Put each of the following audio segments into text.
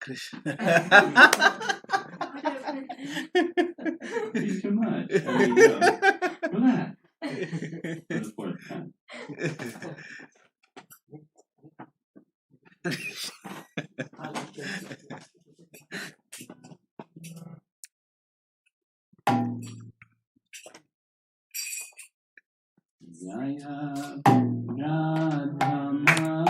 Krishna. It's too much. I mean, relax. For the fourth time. Jaya Radha Madhava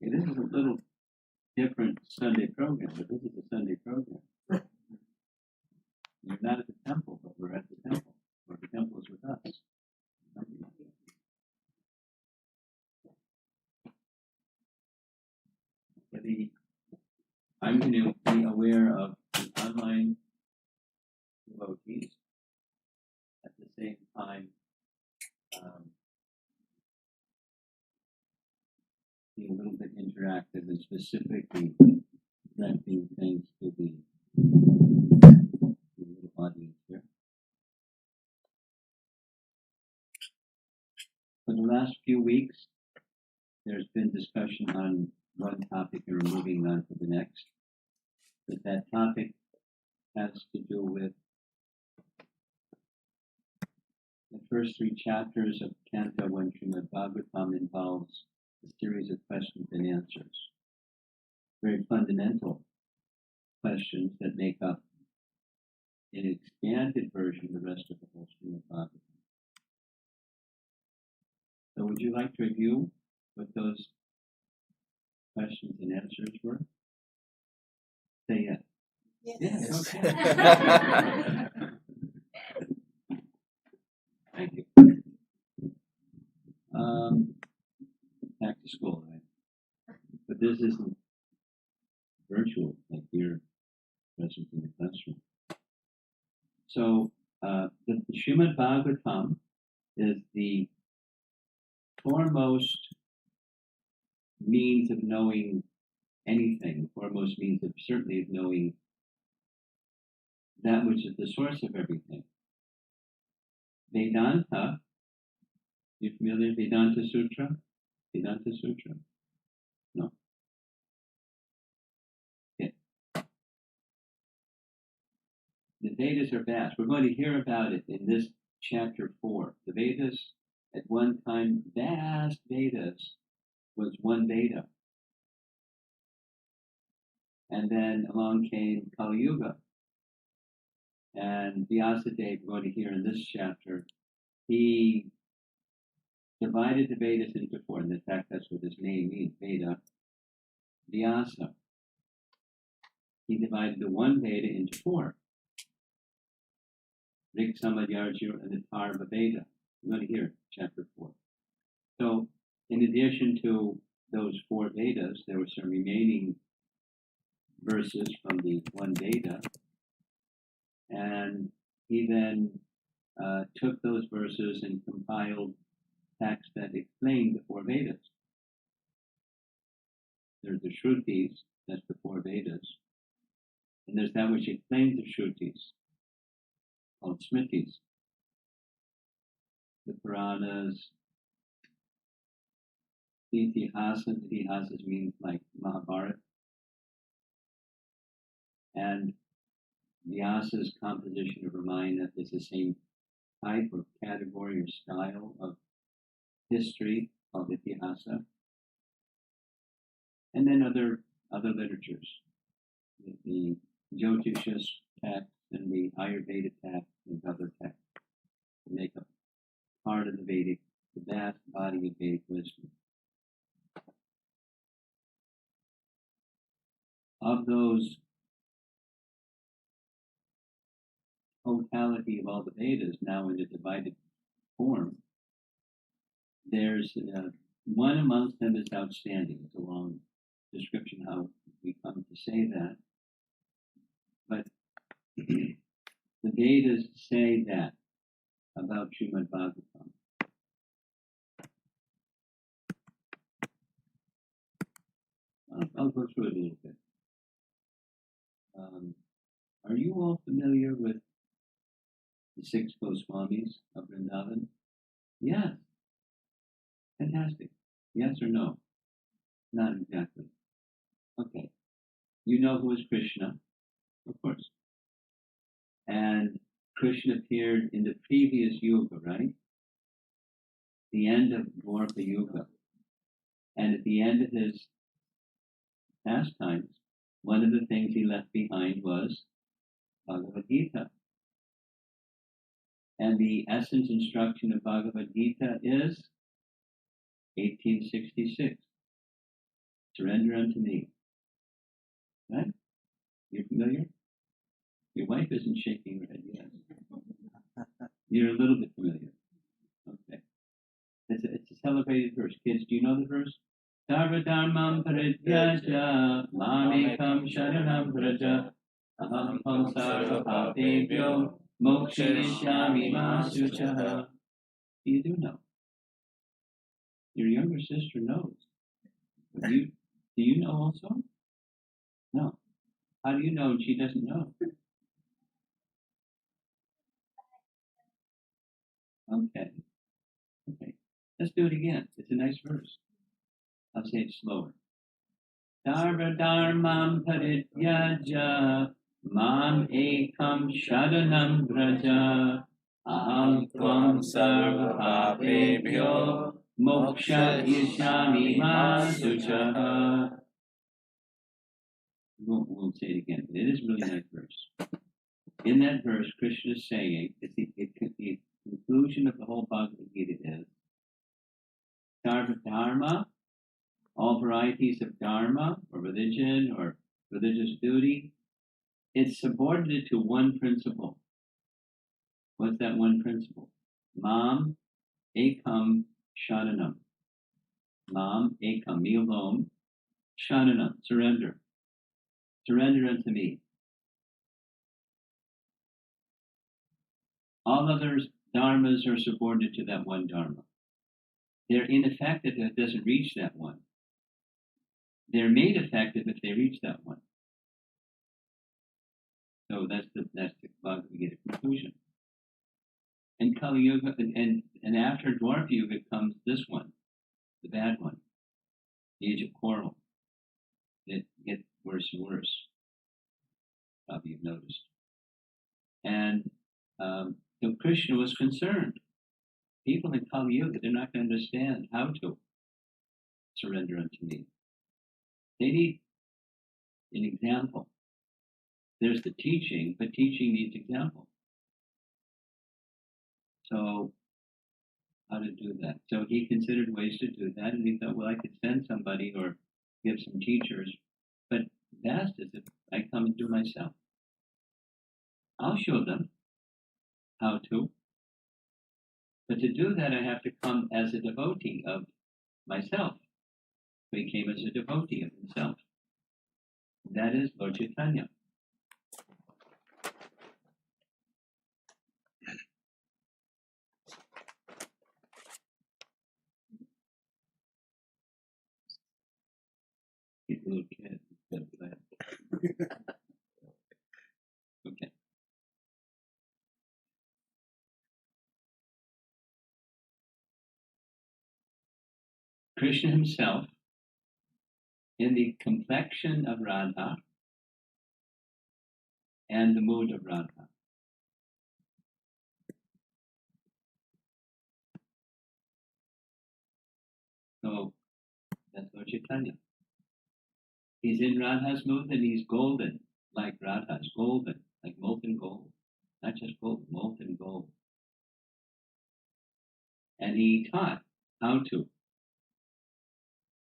This is a little different Sunday program, but this is a Sunday program. You're not at the temple, but a little bit interactive and specifically directing things to the little audience here. For the last few weeks, there's been discussion on one topic and we're moving on to the next. But that topic has to do with the first 3 chapters of Canto 1 Srimad Bhagavatam involves a series of questions and answers. Very fundamental questions that make up an expanded version of the rest of the whole Srimad Bhagavatam. So would you like to review what those questions and answers were? Say yes. Yes. Okay. Thank you. Back to school, right? But this isn't virtual, like you're present in the classroom. So the Srimad Bhagavatam is the foremost means of knowing anything, foremost means of certainly of knowing that which is the source of everything. Vedanta, you familiar with Vedanta Sutra? Vedanta Sutra? No. Okay. The Vedas are vast. We're going to hear about it in this chapter 4. The Vedas, at one time, vast Vedas, was one Veda. And then along came Kali Yuga. And Vyasadeva, we're going to hear in this chapter, he divided the Vedas into 4. And in fact, that's what his name means, Veda. Vyasa. He divided the one Veda into 4. Rig, Sama, Yarjuna, and the Tarva Veda. We're going to hear chapter 4. So, in addition to those 4 Vedas, there were some remaining verses from the one Veda. And he then took those verses and compiled texts that explained the 4 Vedas. There's the Shrutis, that's the 4 Vedas. And there's that which explains the Shrutis, called Smritis. The Puranas, the Itihasas means like Mahabharata. And Vyasa's composition of Ramayana is the same type or category or style of history called Itihasa. And then other literatures, the Jyotisha text and the Ayurveda text and other texts make up part of the vast body of Vedic wisdom. Of those totality of all the Vedas now in a divided form, there's one amongst them is outstanding. It's a long description how we come to say that. But the Vedas say that about Srimad Bhagavatam. I'll go through it a little bit. Are you all familiar with the 6 Goswamis of Vrindavan? Yes. Fantastic. Yes or no? Not exactly. Okay. You know who is Krishna? Of course. And Krishna appeared in the previous Yuga, right? The end of Dwarka Yuga. And at the end of his pastimes, one of the things he left behind was Bhagavad Gita. And the essence instruction of Bhagavad Gita is 1866. Surrender unto me. Right? You're familiar? Your wife isn't shaking her head yet. You're a little bit familiar. Okay. It's a celebrated verse. Kids, do you know the verse? Sarva dharmam parityaja mamekam sharanam vraja aham sarva bhavebhyo mokshishyami ma suchaha. You do know. Your younger sister knows. Do you know also? No. How do you know she doesn't know? Okay. Okay. Let's do it again. It's a nice verse. I'll say it slower. Dharma dharmam parityaja mam ekam sharanam braja aham tvam sarva papebhyo moksha yishami ma suchaha. We'll say it again. It is a really nice verse. In that verse, Krishna is saying, the conclusion of the whole Bhagavad Gita is, Sarva Dharma, all varieties of Dharma, or religion, or religious duty, it's subordinate to one principle. What's that one principle? Mam ekam sharanam. Mam ekam, me alone. Sharanam, surrender. Surrender unto me. All other dharmas are subordinate to that one dharma. They're ineffective if it doesn't reach that one. They're made effective if they reach that one. So that's the Bhagavad Gita conclusion. And Kali Yuga, and after Dwarf Yuga comes this one, the bad one, the age of quarrel. It gets worse and worse. Probably you've noticed. And so Krishna was concerned. People in Kali Yuga, they're not going to understand how to surrender unto me. They need an example. There's the teaching, but teaching needs example. So how to do that? So he considered ways to do that, and he thought, well, I could send somebody or give some teachers, but best is if I come and do myself. I'll show them how to, but to do that, I have to come as a devotee of myself. So he came as a devotee of himself. That is Lord Chaitanya. He's a little kid. Okay. Krishna himself, in the complexion of Radha and the mood of Radha. So that's Lord Chaitanya. He's in Radha's mood and he's golden, like Radha's golden, like molten gold. Not just gold, molten gold. And he taught how to.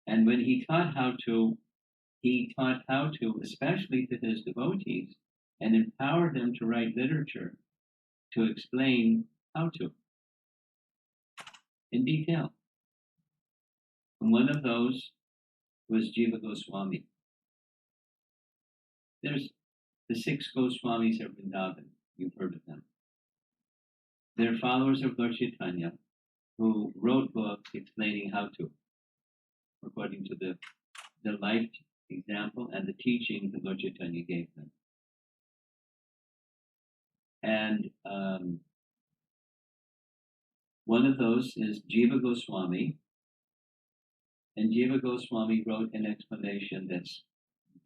And when he taught how to, especially to his devotees, and empowered them to write literature to explain how to in detail. And one of those was Jiva Goswami. There's the 6 Goswamis of Vrindavan. You've heard of them. They're followers of Lord Chaitanya who wrote books explaining how to, according to the life example and the teaching that Lord Chaitanya gave them. And one of those is Jiva Goswami. And Jiva Goswami wrote an explanation that's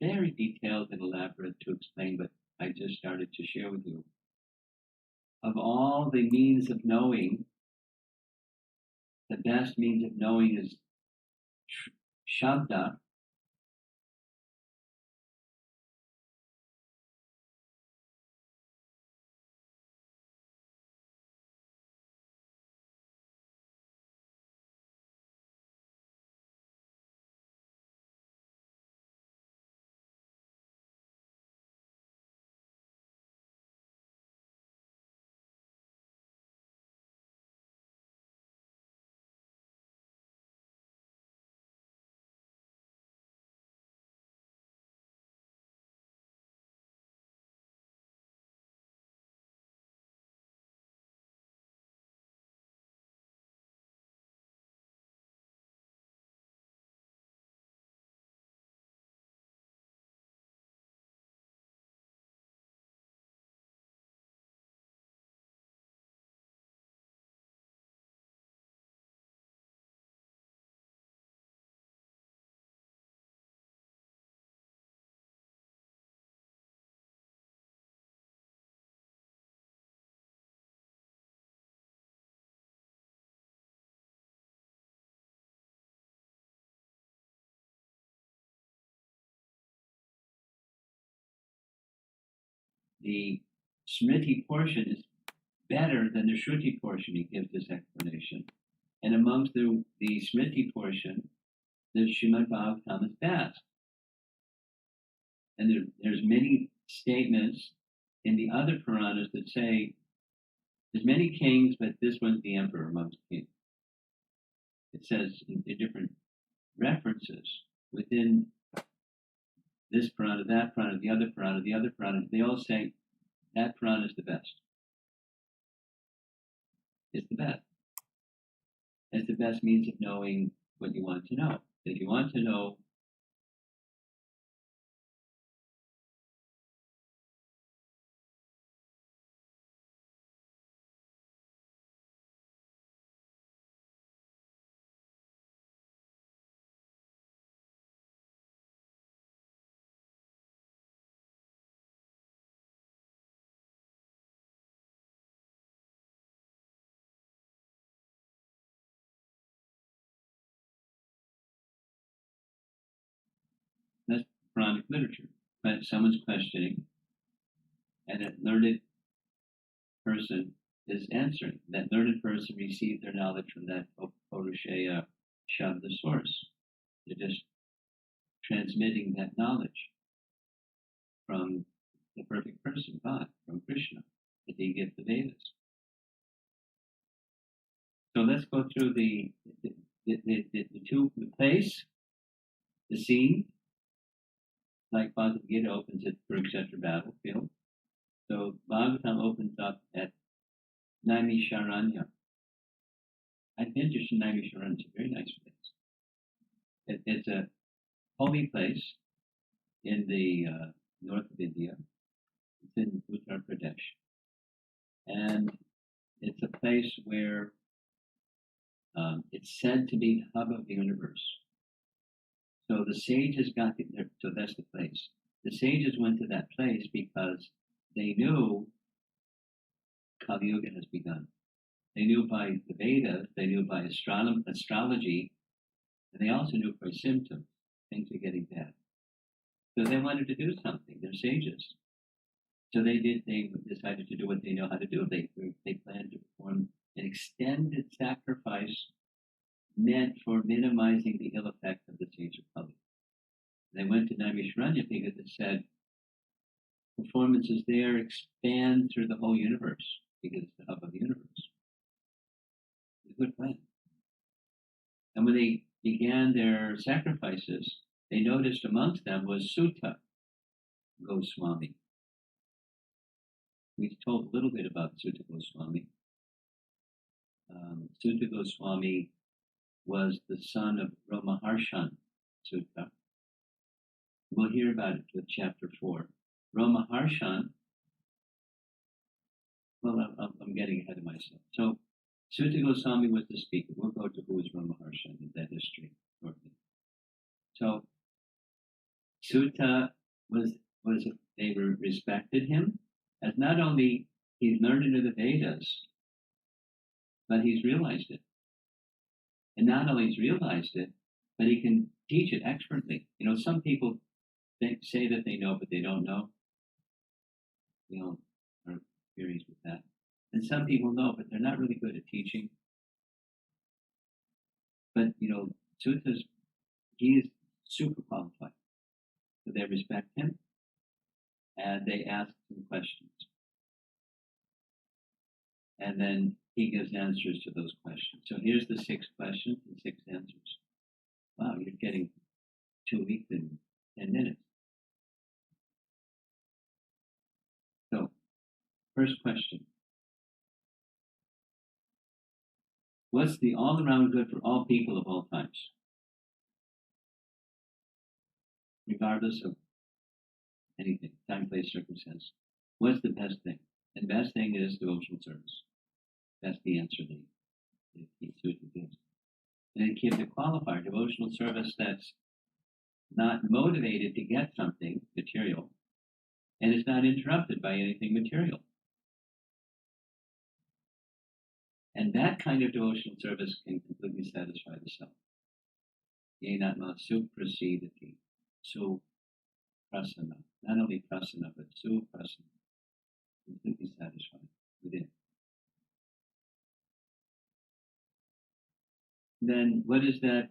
very detailed and elaborate to explain what I just started to share with you. Of all the means of knowing, the best means of knowing is Shabda, the Smriti portion is better than the Shruti portion. He gives this explanation. And amongst the Smriti portion, the Srimad Bhagavatam is best. And there's many statements in the other Puranas that say there's many kings, but this one's the emperor amongst kings. It says in different references within this Purana, that Purana, the other Purana, the other Purana, they all say that Purana is the best. It's the best. It's the best means of knowing what you want to know. If you want to know that's Puranic literature. But someone's questioning, and a learned person is answering. That learned person received their knowledge from that Purusheya Shabda source. They're just transmitting that knowledge from the perfect person, God, from Krishna, that he gives the Vedas. So let's go through the place, the scene, like Bhagavad Gita opens at Kurukshetra battlefield. So Bhagavatam opens up at Naimisharanya. I've been to Naimisharanya. It's a very nice place. It's a holy place in the north of India. It's in Uttar Pradesh. And it's a place where it's said to be the hub of the universe. So the sages got there, so that's the place. The sages went to that place because they knew Kali Yuga has begun. They knew by the Vedas, they knew by astrology, and they also knew by symptoms, things are getting bad. So they wanted to do something. They're sages. So they decided to do what they know how to do. They planned to perform an extended sacrifice meant for minimizing the ill effects of the sage of Kali. They went to Naimisharanya because it said performances there expand through the whole universe because it's the hub of the universe. It's a good plan. And when they began their sacrifices, they noticed amongst them was Sutta Goswami. We told a little bit about Sutta Goswami. Sutta Goswami was the son of Romaharshan Sutta. We'll hear about it with chapter 4. Romaharshan, well, I'm getting ahead of myself. So Sutta Goswami was the speaker. We'll go to who is Romaharshan in that history shortly. So Sutta they respected him as not only he's learned into the Vedas, but he's realized it. And not only he's realized it, but he can teach it expertly. You know, some people say that they know, but they don't know. We all are experienced with that. And some people know, but they're not really good at teaching. But, you know, he is super qualified. So they respect him, and they ask him questions. And then he gives answers to those questions. So here's the 6 questions and 6 answers. Wow, you're getting 2 weeks in 10 minutes. So, first question. What's the all-around good for all people of all times? Regardless of anything, time, place, circumstance. What's the best thing? And the best thing is devotional service. That's the answer that he gives. And it gives a qualifier, devotional service that's not motivated to get something material, and is not interrupted by anything material. And that kind of devotional service can completely satisfy the self. Yenatma suprasidati, su prasana. Not only prasana, but su prasana. then what is that?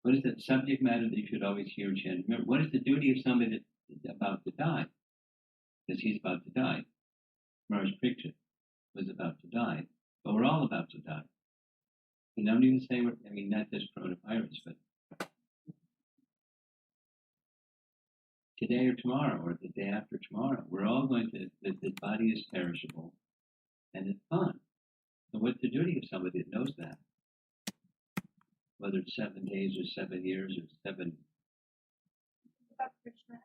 What is that subject matter that you should always hear and chant? Remember, what is the duty of somebody that's about to die? Because he's about to die. Mars Pritchett was about to die, but we're all about to die. You don't even say we're, I mean, not just coronavirus, but today or tomorrow or the day after tomorrow, we're all going to, the body is perishable and it's gone. So what's the duty of somebody that knows that? Whether it's 7 days or 7 years or 7.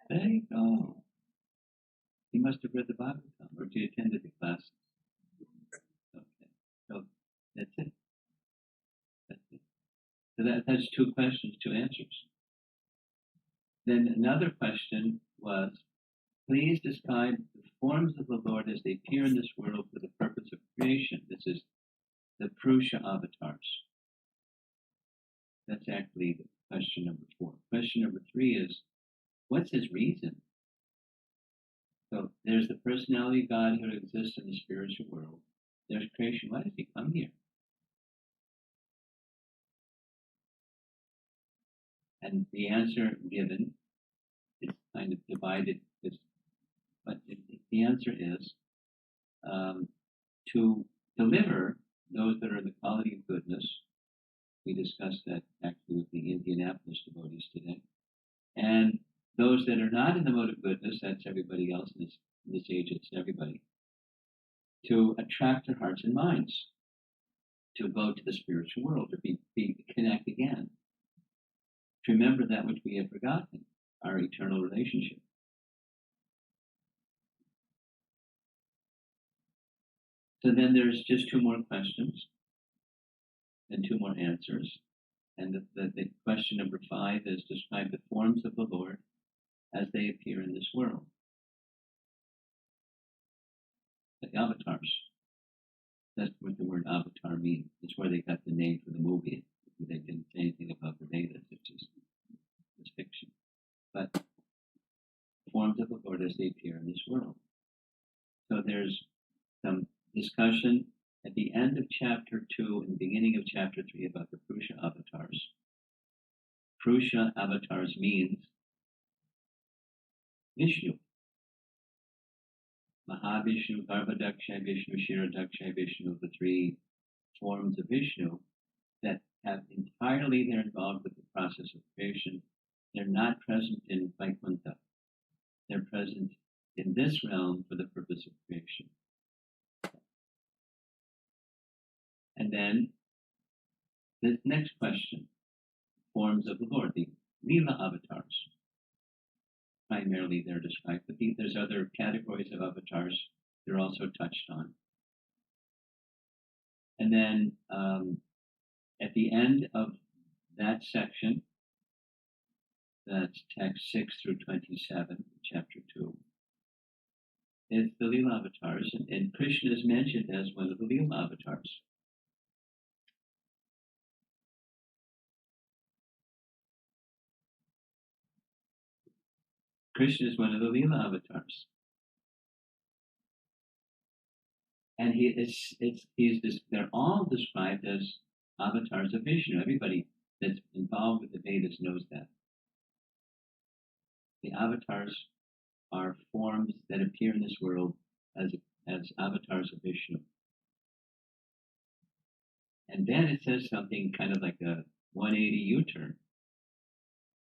There you go. You must have read the Bhagavatam, or you attended the classes. Okay. So that's it. That's it. So that's 2 questions, 2 answers. Then another question was, please describe the forms of the Lord as they appear in this world for the purpose of creation. This is the Purusha avatars. That's actually question number 4. Question number 3 is, what's his reason? So there's the personality of God who exists in the spiritual world. There's creation. Why does he come here? And the answer given is kind of divided, but the answer is to deliver those that are in the quality of goodness. We discussed that actually with the Indianapolis devotees today. And those that are not in the mode of goodness, that's everybody else in this age, it's everybody, to attract their hearts and minds, to go to the spiritual world, to connect again, to remember that which we have forgotten, our eternal relationship. So then there's just 2 more questions and 2 more answers. And the question number 5 is, describe the forms of the Lord as they appear in this world. The avatars. That's what the word avatar means. It's where they got the name for the movie. They didn't say anything about the Vedas. It's fiction. But the forms of the Lord as they appear in this world. So there's some discussion at the end of chapter 2 and the beginning of chapter 3 about the Purusha avatars. Purusha avatars means Vishnu. Mahavishnu, Garbhadaksha Vishnu, Shiradaksha Vishnu, the 3 forms of Vishnu that have entirely, they're involved with the process of creation. They're not present in Vaikuntha. They're present in this realm for the purpose of creation. And then this next question, forms of the Lord, the Leela avatars. Primarily they're described, but there's other categories of avatars they're also touched on. And then at the end of that section, that's text 6 through 27, chapter 2, is the Leela avatars, and Krishna is mentioned as one of the Leela avatars. Krishna is one of the Leela avatars. And they're all described as avatars of Vishnu. Everybody that's involved with the Vedas knows that. The avatars are forms that appear in this world as avatars of Vishnu. And then it says something kind of like a 180 U-turn.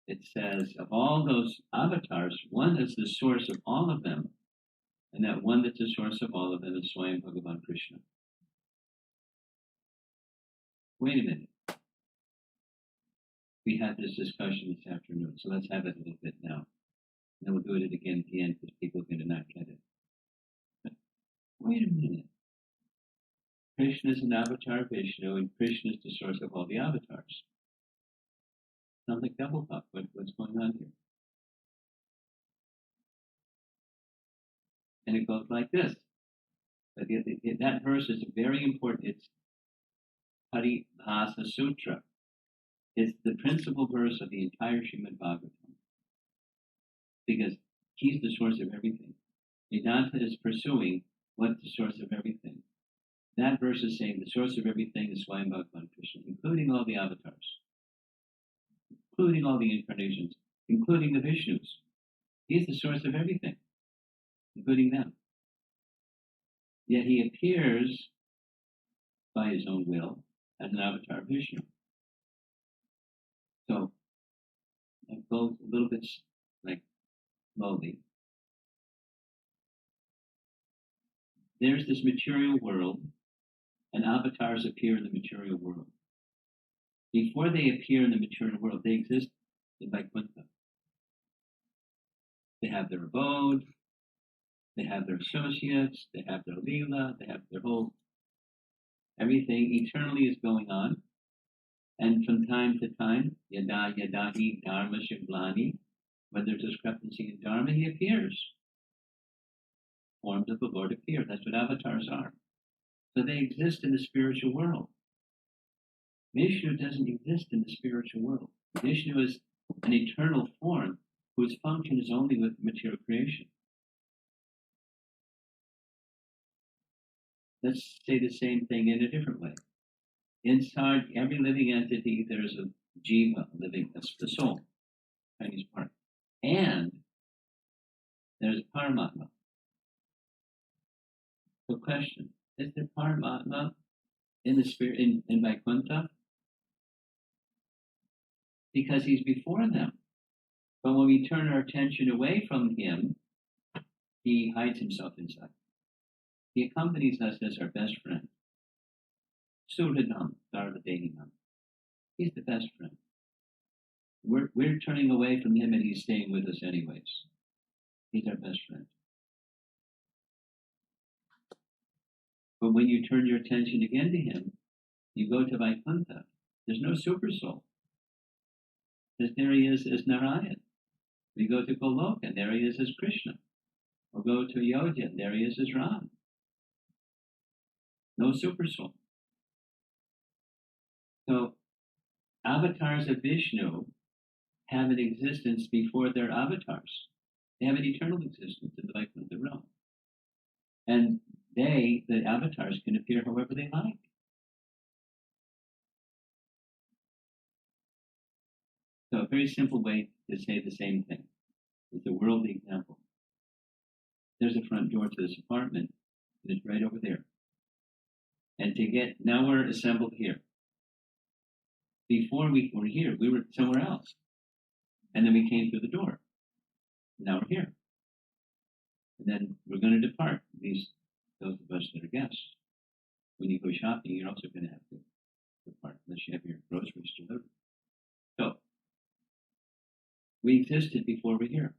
It says, of all those avatars, one is the source of all of them. And that one that's the source of all of them is Swami Bhagavan Krishna. Wait a minute. We had this discussion this afternoon, so let's have it a little bit now. And then we'll do it again at the end because people are going to not get it. But wait a minute. Krishna is an avatar of Vishnu, and Krishna is the source of all the avatars. Sounds like double talk. What's going on here? And it goes like this. But that verse is very important. It's Paribhasa Sutra. It's the principal verse of the entire Srimad Bhagavatam. Because he's the source of everything. Vedanta is pursuing what's the source of everything. That verse is saying the source of everything is Swami Bhagavan Krishna, including all the avatars, including all the incarnations, including the Vishnus. He's the source of everything, including them. Yet he appears by his own will as an avatar of Vishnu. So I go a little bit like slowly. There's this material world, and avatars appear in the material world. Before they appear in the material world, they exist in Vaikuntha. They have their abode, they have their associates, they have their lila, they have their whole, everything eternally is going on. And from time to time, yada yadahi dharma shiblani, when there's discrepancy in dharma, he appears. Forms of the Lord appear. That's what avatars are. So they exist in the spiritual world. Vishnu doesn't exist in the spiritual world. Vishnu is an eternal form whose function is only with material creation. Let's say the same thing in a different way. Inside every living entity, there's a jiva, living, that's the soul, Chinese part. And there's a paramatma. So question, is there paramatma in the spirit, in Vaikuntha? Because he's before them. But when we turn our attention away from him, he hides himself inside. He accompanies us as our best friend. Suradam, Sarvadehinam. He's the best friend. We're turning away from him and he's staying with us anyways. He's our best friend. But when you turn your attention again to him, you go to Vaikuntha. There's no super soul. Because there he is as Narayan. We go to Goloka, and there he is as Krishna. Or go to Ayodhya, and there he is as Ram. No super soul. So, avatars of Vishnu have an existence before they're avatars. They have an eternal existence in the Vaikuntha realm. And the avatars, can appear however they like. So a very simple way to say the same thing is a worldly example. There's a front door to this apartment, and it's right over there. And now we're assembled here. Before we were here, we were somewhere else. And then we came through the door. Now we're here. And then we're going to depart, those of us that are guests. When you go shopping, you're also going to have to depart, unless you have your groceries delivered. So, we existed before we're here.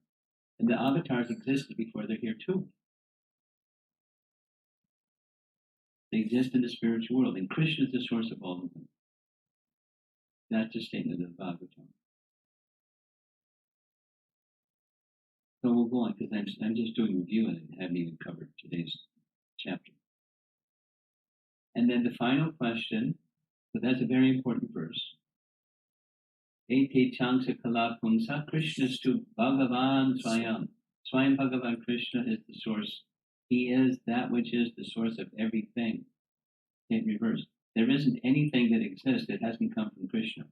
And the avatars existed before they're here too. They exist in the spiritual world, and Krishna is the source of all of them. That's a statement of the Bhagavatam. So we'll go on, because I'm just doing review and I haven't even covered today's chapter. And then the final question, but that's a very important verse. Ete Changsa Kala Pungsa Krishnastu Bhagavan Swayam. Swayam Bhagavan Krishna is the source. He is that which is the source of everything. In reverse. There isn't anything that exists that hasn't come from Krishna.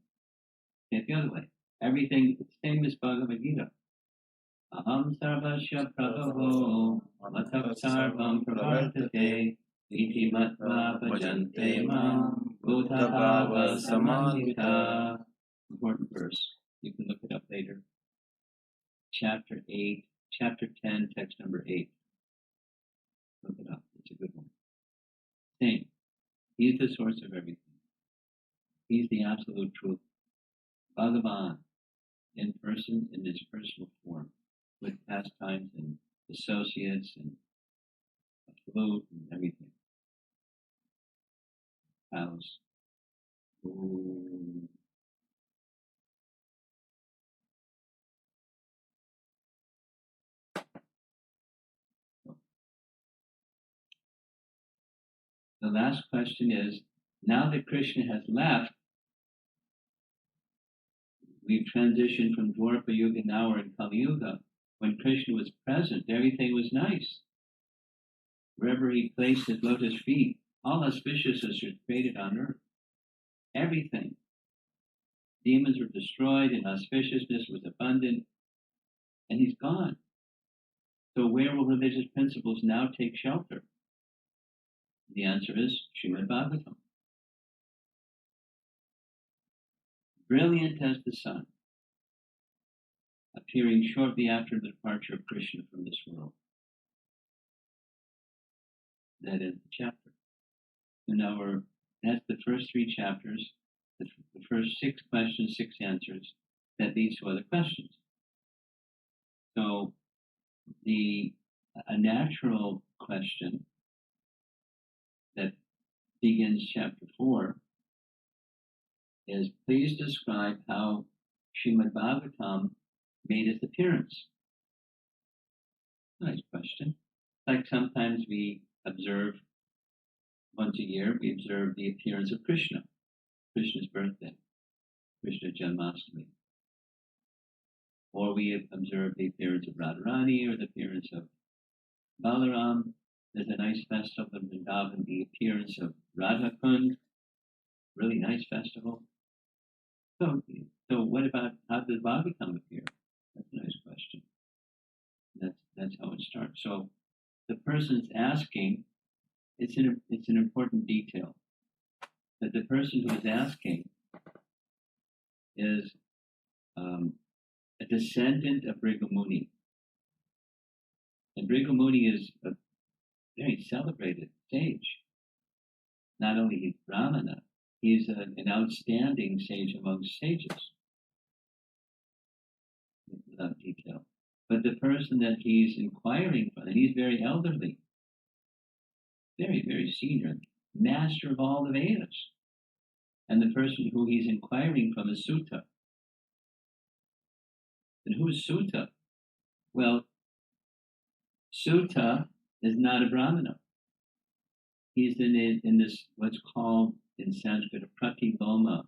Take the other way. Everything, it's the same as Bhagavad Gita. Aham sarvasya prabhavo matav sarvam pravartate iti matva bhajante mam bhutavava samandita. Important verse. You can look it up later. Chapter 8, chapter 10, text number 8. Look it up. It's a good one. Same. He's the source of everything. He's the absolute truth. Bhagavan, in person, in his personal form, with pastimes and associates and food and everything. House. Ooh. The last question is, now that Krishna has left, we've transitioned from Dwarpa Yuga, now we're in Kali Yuga. When Krishna was present, everything was nice. Wherever he placed his lotus feet, all auspiciousness was created on earth. Everything. Demons were destroyed and auspiciousness was abundant, and he's gone. So where will religious principles now take shelter? The answer is Srimad Bhagavatam. Brilliant as the sun, appearing shortly after the departure of Krishna from this world. That is the chapter. And now that's the first 3 chapters, the first 6 questions, 6 answers, that leads to other questions. So a natural question that begins chapter 4 is, please describe how Srimad Bhagavatam made its appearance. Nice question. Like sometimes we observe, once a year, we observe the appearance of Krishna, Krishna's birthday, Krishna Janmashtami. Or we observe the appearance of Radharani or the appearance of Balaram. There's a nice festival in Vrindavan, the appearance of Radha Kund, really nice festival. So what about how does Bhagavatam appear? That's a nice question. That's how it starts. So the person's asking, it's an important detail, that the person who is asking is a descendant of Bhrigu Muni. And Bhrigu Muni is a very celebrated sage. Not only he's Brahmana, he's an outstanding sage amongst sages. Without detail. But the person that he's inquiring from, and he's very elderly, very, very senior, master of all the Vedas. And the person who he's inquiring from is Sutta. And who is Sutta? Well, Sutta is not a Brahmana. He's in this, what's called in Sanskrit, a pratiloma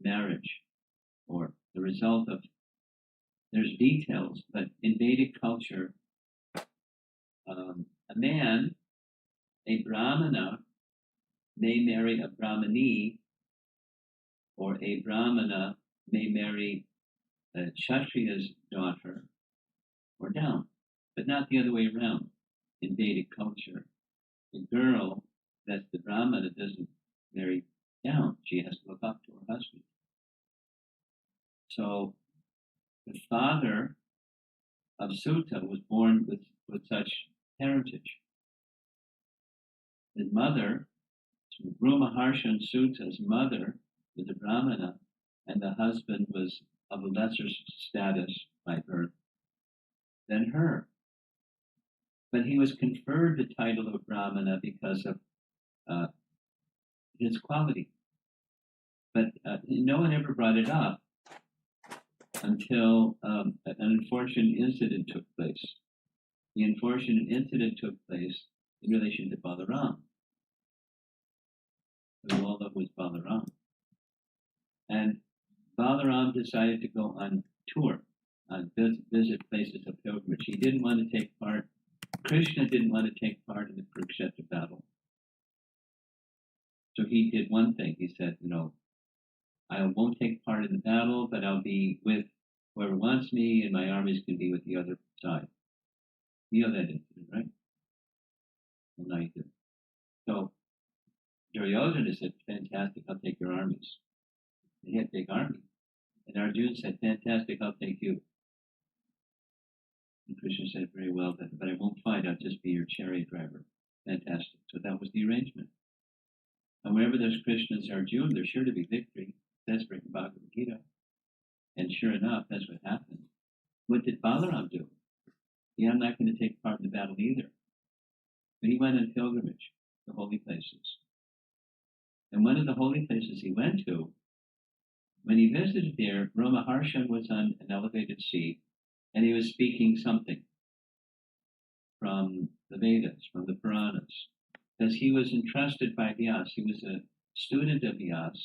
marriage, or the result of, there's details, but in Vedic culture, a man, a Brahmana, may marry a Brahmani, or a Brahmana may marry a Kshatriya's daughter, or down, but not the other way around. In Vedic culture, the girl that's the Brahmana doesn't marry down. She has to look up to her husband. So the father of Sutta was born with such parentage. His mother, Romapada Sutta's mother, was a Brahmana, and the husband was of a lesser status by birth than her. But he was conferred the title of Brahmana because of his quality. But no one ever brought it up until an unfortunate incident took place. The unfortunate incident took place in relation to Balaram. Lola was Balaram. And Balaram decided to go on tour, visit places of pilgrimage. He didn't want to take part, Krishna didn't want to take part in the Kurukshetra battle. So he did one thing. He said, I won't take part in the battle, but I'll be with whoever wants me, and my armies can be with the other side. You know that incident, right? And I do. So Duryodhana said, fantastic, I'll take your armies. He had a big army. And Arjuna said, fantastic, I'll take you. And Krishna said, very well, but I won't fight, I'll just be your chariot driver. Fantastic. So that was the arrangement. And wherever there's Krishna and Arjuna, there's sure to be victory. That's written in Bhagavad Gita. And sure enough, that's what happened. What did Balaram do? Yeah, I'm not going to take part in the battle either. But he went on pilgrimage to holy places. And one of the holy places he went to, when he visited there, Romapada was on an elevated seat, and he was speaking something from the Vedas, from the Puranas, because he was entrusted by Vyas. He was a student of Vyas,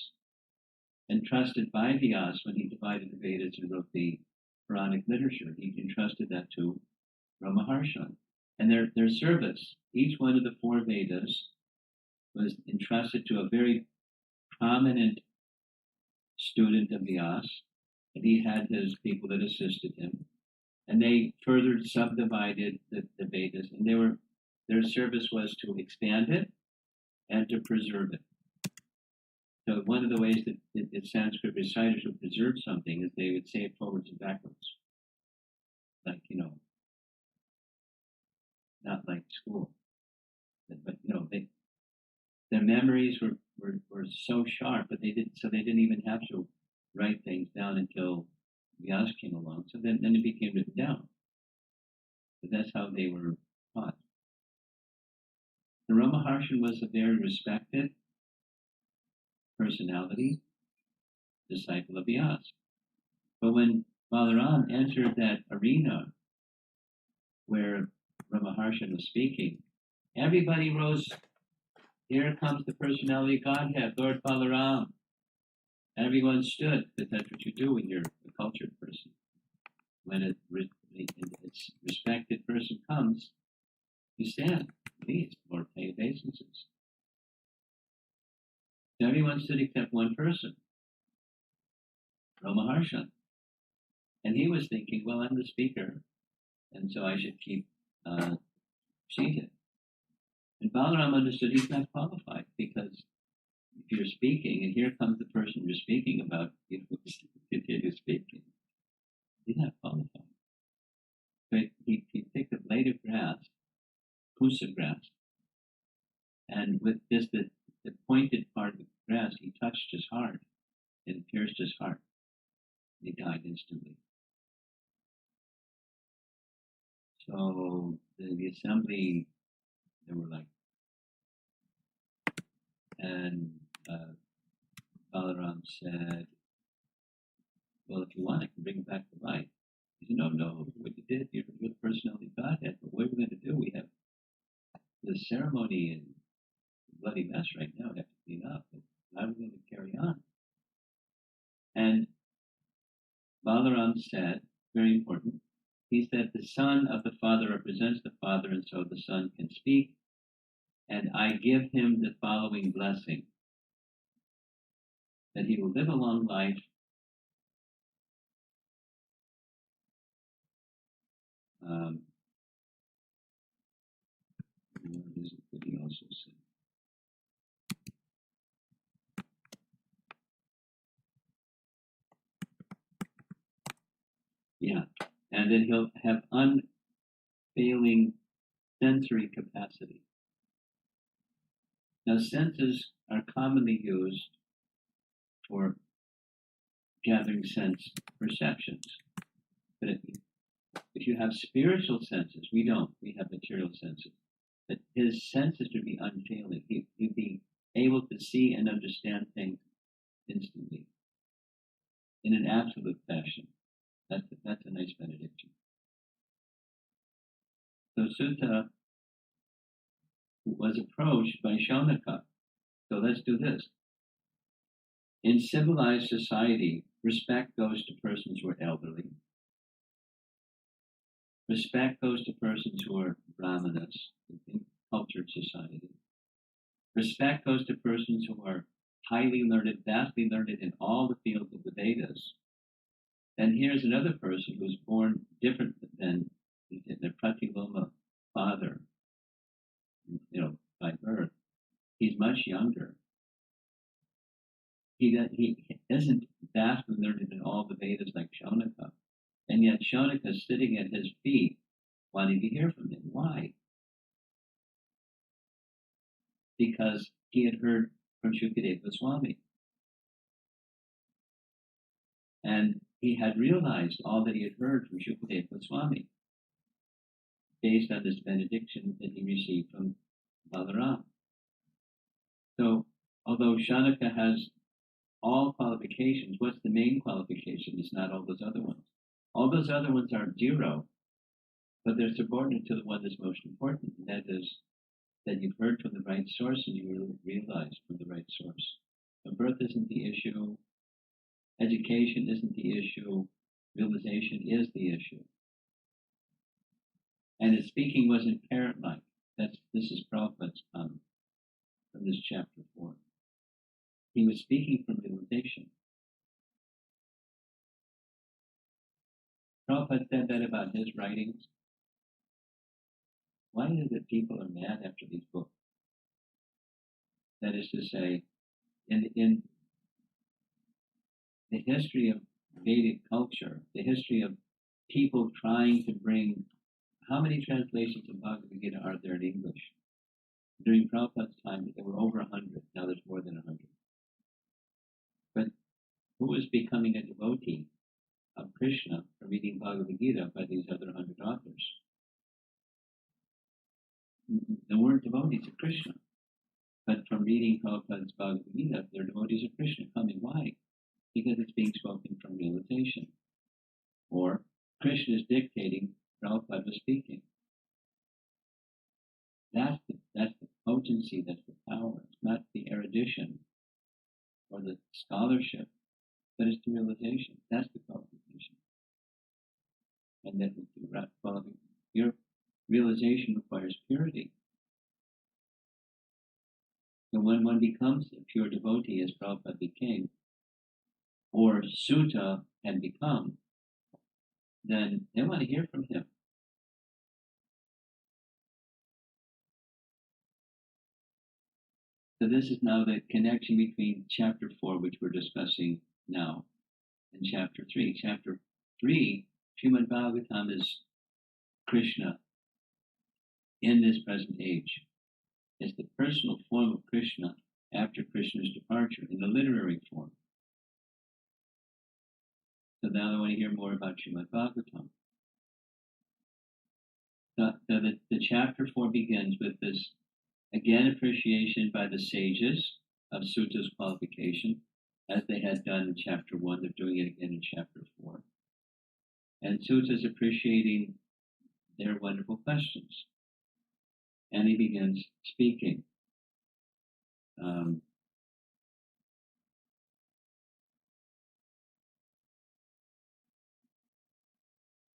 entrusted by Vyas when he divided the Vedas and wrote the Puranic literature. He entrusted that to Romapada. And their service, each one of the 4 Vedas was entrusted to a very prominent student of Vyas, and he had his people that assisted him, and they further subdivided the Vedas, and their service was to expand it and to preserve it. So one of the ways that the Sanskrit reciters would preserve something is they would say it forwards and backwards, like not like school, but their memories were so sharp, but they didn't even have to write things down until Vyas came along. So then it became written down. But that's how they were taught. The Ramaharshan was a very respected personality, disciple of Vyas. But when Balaram entered that arena where Ramaharshan was speaking, everybody rose. Here comes the personality of Godhead, Lord Balaram. Everyone stood, because that's what you do when you're a cultured person. When a respected person comes, you stand, please, or pay obeisances. So everyone stood except one person, Ramaharshan. And he was thinking, well, I'm the speaker, and so I should keep seated. And Balaram understood he's not qualified, because if you're speaking, and here comes the person you're speaking about, you continue speaking, he's not qualified. But he picked a blade of grass, pusa grass, and with just the pointed part of the grass, he touched his heart, and it pierced his heart. He died instantly. So the assembly, they were like, and Balaram said, well, if you want, I can bring him back to life. He said, no, what you did, you're the personality of Godhead, but what are we going to do? We have the ceremony and bloody mess right now, we have to clean up. But how are we going to carry on? And Balaram said, very important, he said, the son of the father represents the father, and so the son can speak, and I give him the following blessing, that he will live a long life, what is it that he also said? Yeah, and then he'll have unfailing sensory capacity. Now, senses are commonly used for gathering sense perceptions. But if you have spiritual senses, we don't. We have material senses. But his senses would be unfailing. He'd be able to see and understand things instantly in an absolute fashion. That's a nice benediction. So Sutta was approached by Shaunaka. So let's do this. In civilized society, respect goes to persons who are elderly. Respect goes to persons who are brahmanas in cultured society. Respect goes to persons who are highly learned, vastly learned in all the fields of the Vedas. And here's another person who's born different than the Pratiloma father, by birth. He's much younger. He isn't vastly learned in all the Vedas like Shaunaka. And yet Shaunaka is sitting at his feet wanting to hear from him. Why? Because he had heard from Shukadeva Swami. And he had realized all that he had heard from Shukadeva Swami based on this benediction that he received from Balaram. So, although Shaunaka has all qualifications, what's the main qualification? It's not all those other ones. All those other ones are zero, but they're subordinate to the one that's most important, and that is that you've heard from the right source and you realized from the right source. So birth isn't the issue, education isn't the issue, realization is the issue. And his speaking wasn't parrot-like. This is Prabhupada's comment. from this chapter 4. He was speaking from realization. Prabhupada said that about his writings. Why is it people are mad after these books? That is to say, in the history of Vedic culture, the history of people trying to bring, how many translations of Bhagavad Gita are there in English? During Prabhupada's time, there were over 100. Now there's more than 100. But who was becoming a devotee of Krishna from reading Bhagavad Gita by these other 100 authors? They weren't devotees of Krishna. But from reading Prabhupada's Bhagavad Gita, they're devotees of Krishna coming. Why? Because it's being spoken from realization. Or Krishna is dictating, Prabhupada was speaking. That's the potency, that's the power. It's not the erudition or the scholarship, but it's the realization. That's the qualification. And that your realization requires purity. And when one becomes a pure devotee, as Prabhupada became, or Sutta had become, then they want to hear from him. So this is now the connection between chapter 4, which we're discussing now, and chapter 3. Chapter 3, Srimad Bhagavatam, is Krishna in this present age. It's the personal form of Krishna after Krishna's departure in the literary form. So now I want to hear more about Srimad Bhagavatam. So the chapter 4 begins with this, again, appreciation by the sages of Sutta's qualification, as they had done in chapter 1. They're doing it again in chapter 4. And Sutta's appreciating their wonderful questions. And he begins speaking.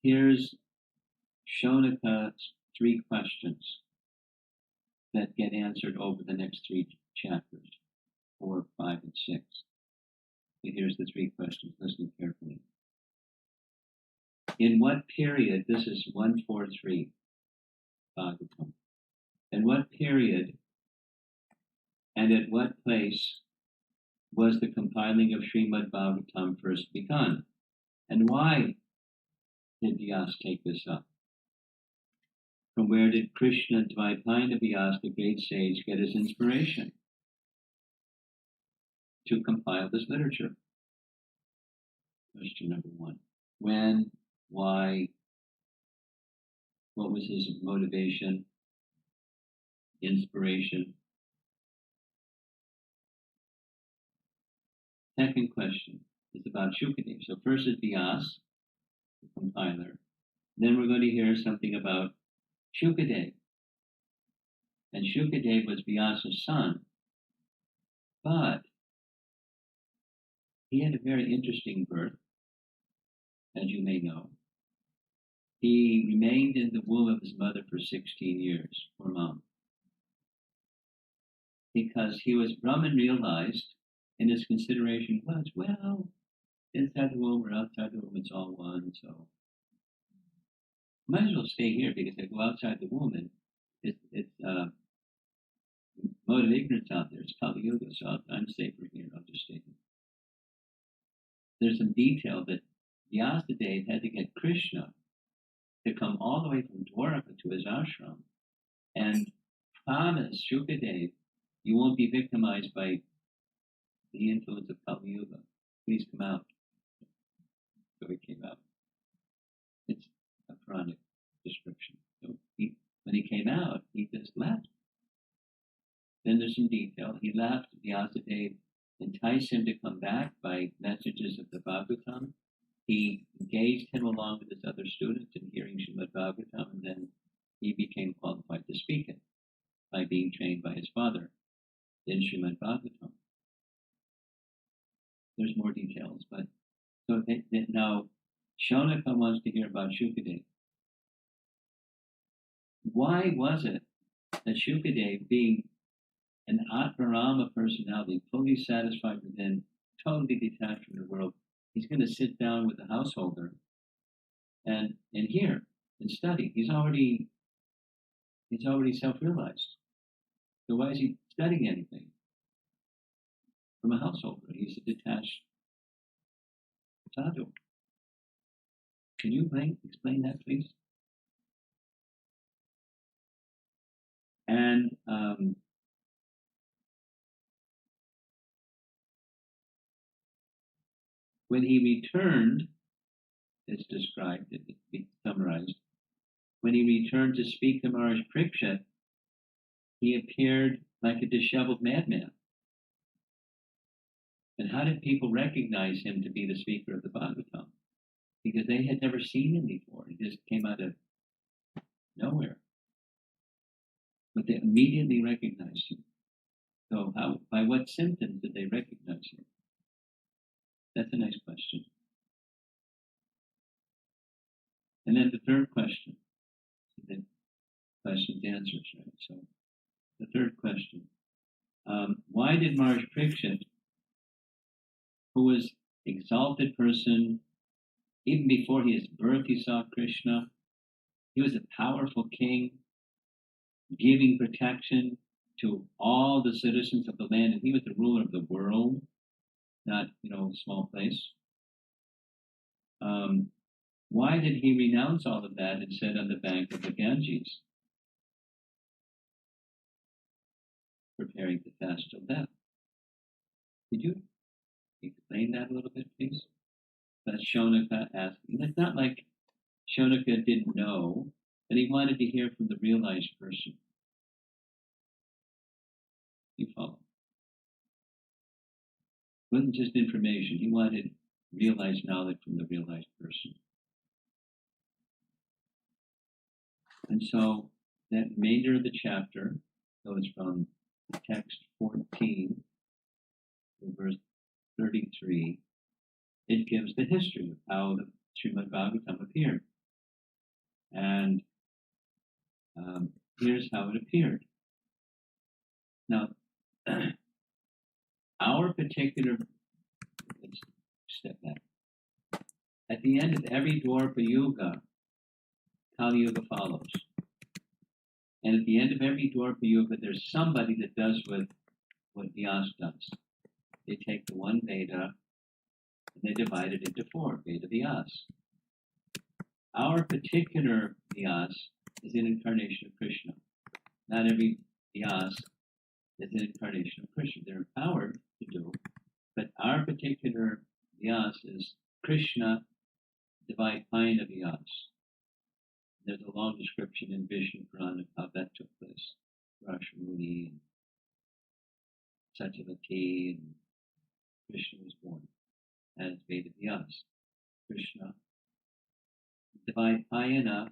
Here's Shonaka's 3 questions that get answered over the next 3 chapters, 4, 5, and 6. So here's the 3 questions. Listen carefully. In what period, this is 143, Bhagavatam, in what period and at what place was the compiling of Srimad Bhagavatam first begun? And why did Vyasa take this up? From where did Krishna Dvaipayana Vyasa, the great sage, get his inspiration to compile this literature? Question number 1. When, why, what was his motivation, inspiration? Second question is about Shukadev. So first is Vyasa, the compiler. Then we're going to hear something about Shukadev. And Shukadev was Vyasa's son, but he had a very interesting birth, as you may know. He remained in the womb of his mother for 16 years, poor mom, because he was Brahman realized, and his consideration was, well, inside the womb or outside the womb, it's all one, so might as well stay here, because I go outside the womb and it's mode of ignorance out there. It's Kali Yuga, so I'm safer here. I'll just stay here. There's some detail that Vyasadeva had to get Krishna to come all the way from Dwaraka to his ashram and promise Shukadev, you won't be victimized by the influence of Kali Yuga. Please come out. So he came out. It's a Puranic description. So when he came out, he just left. Then there's some detail. He left. Vyasadeva enticed him to come back by messages of the Bhagavatam. He engaged him along with his other students in hearing Srimad Bhagavatam, and then he became qualified to speak it by being trained by his father in Srimad Bhagavatam. There's more details, but so now Shonaka wants to hear about Shukadev. Why was it that Shukadev, being an Atmarama personality, fully satisfied within, totally detached from the world. He's going to sit down with the householder and hear and study. He's already self-realized. So why is he studying anything from a householder? He's a detached sadhu. Can you explain that, please? And when he returned, it's described, it's summarized, when he returned to speak to Maharaj Parikshit, he appeared like a disheveled madman. And how did people recognize him to be the speaker of the Bhagavatam? Because they had never seen him before. He just came out of nowhere. But they immediately recognized him. So by what symptoms did they recognize him? That's a nice question. And then the third question. The question's answers, right? So the third question. Why did Maharaj Parikshit, who was exalted person, even before his birth he saw Krishna, he was a powerful king, giving protection to all the citizens of the land, and he was the ruler of the world, not, a small place. Why did he renounce all of that and sit on the bank of the Ganges, preparing to fast till death? Could you explain that a little bit, please? That's Shonaka asking. It's not like Shonaka didn't know, but he wanted to hear from the realized person. You follow? It wasn't just information. He wanted realized knowledge from the realized person. And so that remainder of the chapter goes from text 14 to verse 33. It gives the history of how the Srimad Bhagavatam appeared. And here's how it appeared. Now, our particular, let's step back. At the end of every Dwarpa Yuga, Kali Yuga follows. And at the end of every Dwarpa Yuga, there's somebody that does what Vyas does. They take the one Veda and they divide it into four, Veda Vyas. Our particular Vyas is an incarnation of Krishna. Not every Vyas is an incarnation of Krishna. They're empowered to do, but our particular Vyas is Krishna Dvaipayana Vyas. There's a long description in Vishnu Purana of how that took place. Rashmuni and Satyavati and Krishna was born as Veda Vyas. Krishna Dvaipayana,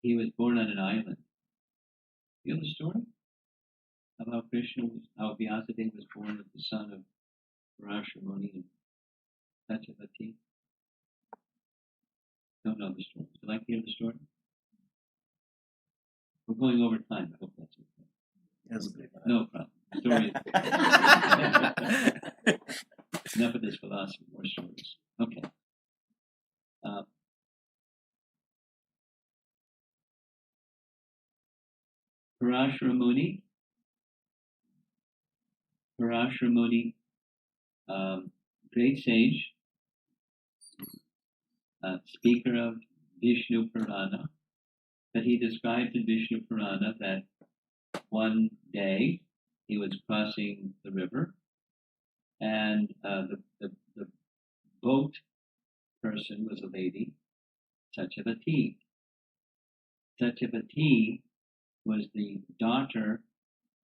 he was born on an island. You know the story? About Krishna, how Vyasadeva was born as the son of Rashmuni and Satyavati? Don't know the story. Would you like to hear the story? We're going over time. I hope that's okay. Yes. No problem. Story. Enough of this philosophy. More stories. Okay. Parashara Muni, great sage, speaker of Vishnu Purana, but he described in Vishnu Purana that one day he was crossing the river and the boat person was a lady, Satyavati. Satyavati was the daughter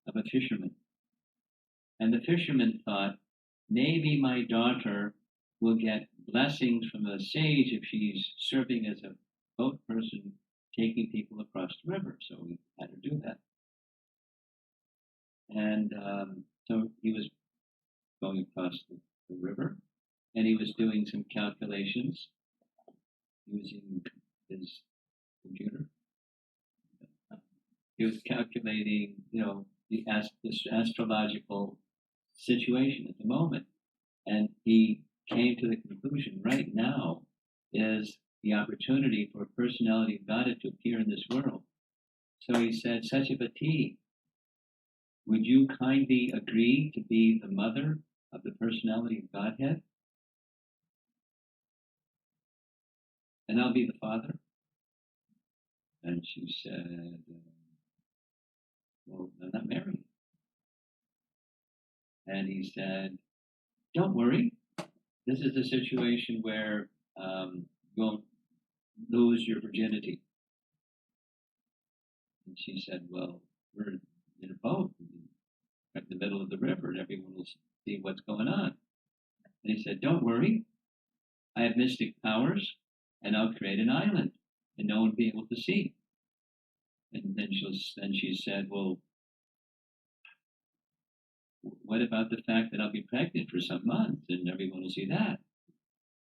of a fisherman. And the fisherman thought, maybe my daughter will get blessings from the sage if she's serving as a boat person, taking people across the river. So he had her do that. And so he was going across the river, and he was doing some calculations using his computer. He was calculating, this astrological situation at the moment. And he came to the conclusion right now is the opportunity for a personality of Godhead to appear in this world. So he said, Satyavati, would you kindly agree to be the mother of the personality of Godhead? And I'll be the father. And she said, well, I'm not married. And he said, don't worry. This is a situation where you'll lose your virginity. And she said, well, we're in a boat in the middle of the river and everyone will see what's going on. And he said, don't worry. I have mystic powers and I'll create an island and no one will be able to see. And then she said, well, what about the fact that I'll be pregnant for some months and everyone will see that?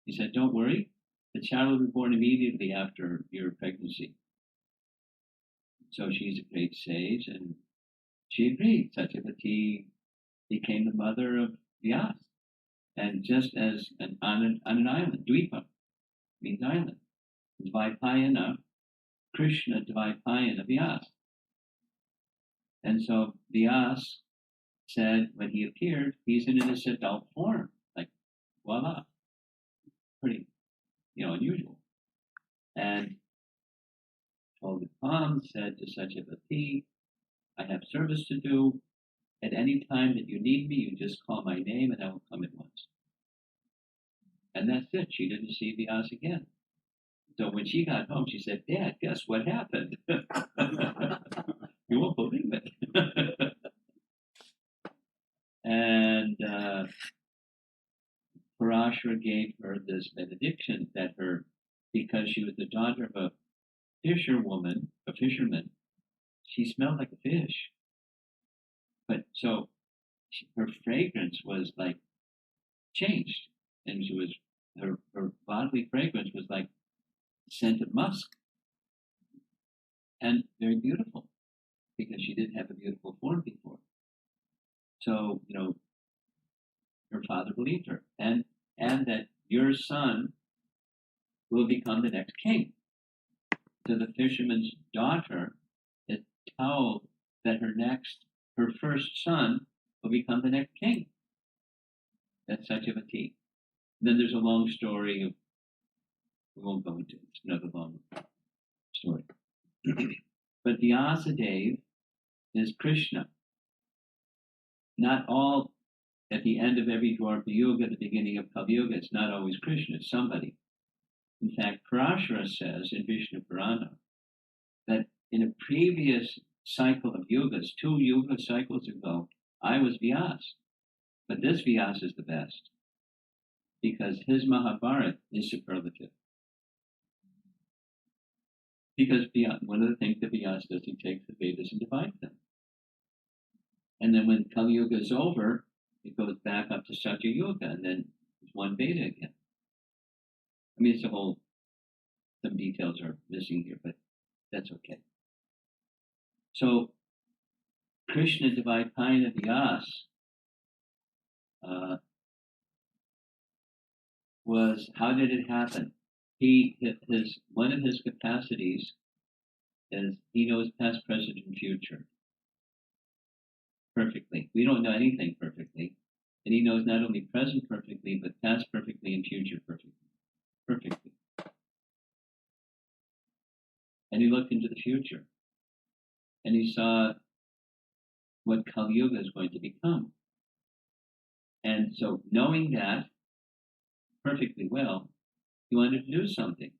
He said, don't worry. The child will be born immediately after your pregnancy. So she's a great sage and she agreed. Satyavati became the mother of Vyas. And just as on an island, Dvipa means island. Dvaipayana, Krishna Dvaipayana Vyas. And so Vyas said when he appeared, he's in this adult form. Like, voila. Pretty, unusual. And told the Palm, said to Satyavati, I have service to do. At any time that you need me, you just call my name and I will come at once. And that's it. She didn't see Vyas again. So when she got home, she said, Dad, guess what happened? You won't believe it. And Parashara gave her this benediction that because she was the daughter of a fisherman, she smelled like a fish. But so her fragrance was like changed. And her bodily fragrance was like scent of musk. And very beautiful because she didn't have a beautiful form before. So, her father believed her. And that your son will become the next king. So the fisherman's daughter is told that her first son will become the next king. That's Satyavati. Then there's a long story we won't go into it. It's another long story. But Vyasadeva is Krishna. Not all, at the end of every Dwarpa Yuga, at the beginning of Kali Yuga, it's not always Krishna, it's somebody. In fact, Parashara says in Vishnu Purana that in a previous cycle of yugas, 2 yuga cycles ago, I was Vyas. But this Vyas is the best because his Mahabharata is superlative. Because one of the things that Vyas does, he takes the Vedas and divides them. And then when Kali Yuga is over, it goes back up to Satya Yuga, and then there's one Veda again. I mean, some details are missing here, but that's okay. So, Krishna Dvaipayana Vyas how did it happen? One of his capacities is he knows past, present, and future perfectly. We don't know anything perfectly. And he knows not only present perfectly, but past perfectly and future perfectly. And he looked into the future. And he saw what Kali Yuga is going to become. And so knowing that perfectly well, he wanted to do something.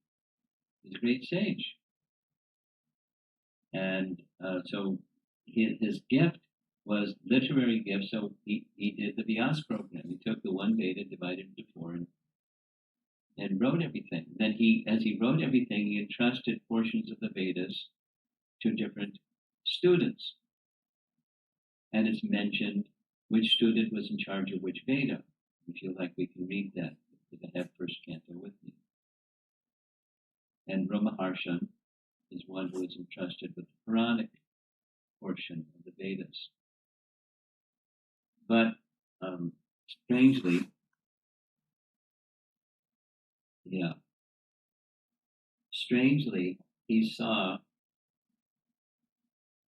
He's a great sage. And so his gift was literary gift, so he did the Vyas program. He took the one Veda, divided into 4, and wrote everything. Then as he wrote everything, he entrusted portions of the Vedas to different students. And it's mentioned which student was in charge of which Veda. If you like, we can read that, because I have first canto with me. And Romapada is one who is entrusted with the Puranic portion of the Vedas. But strangely, he saw,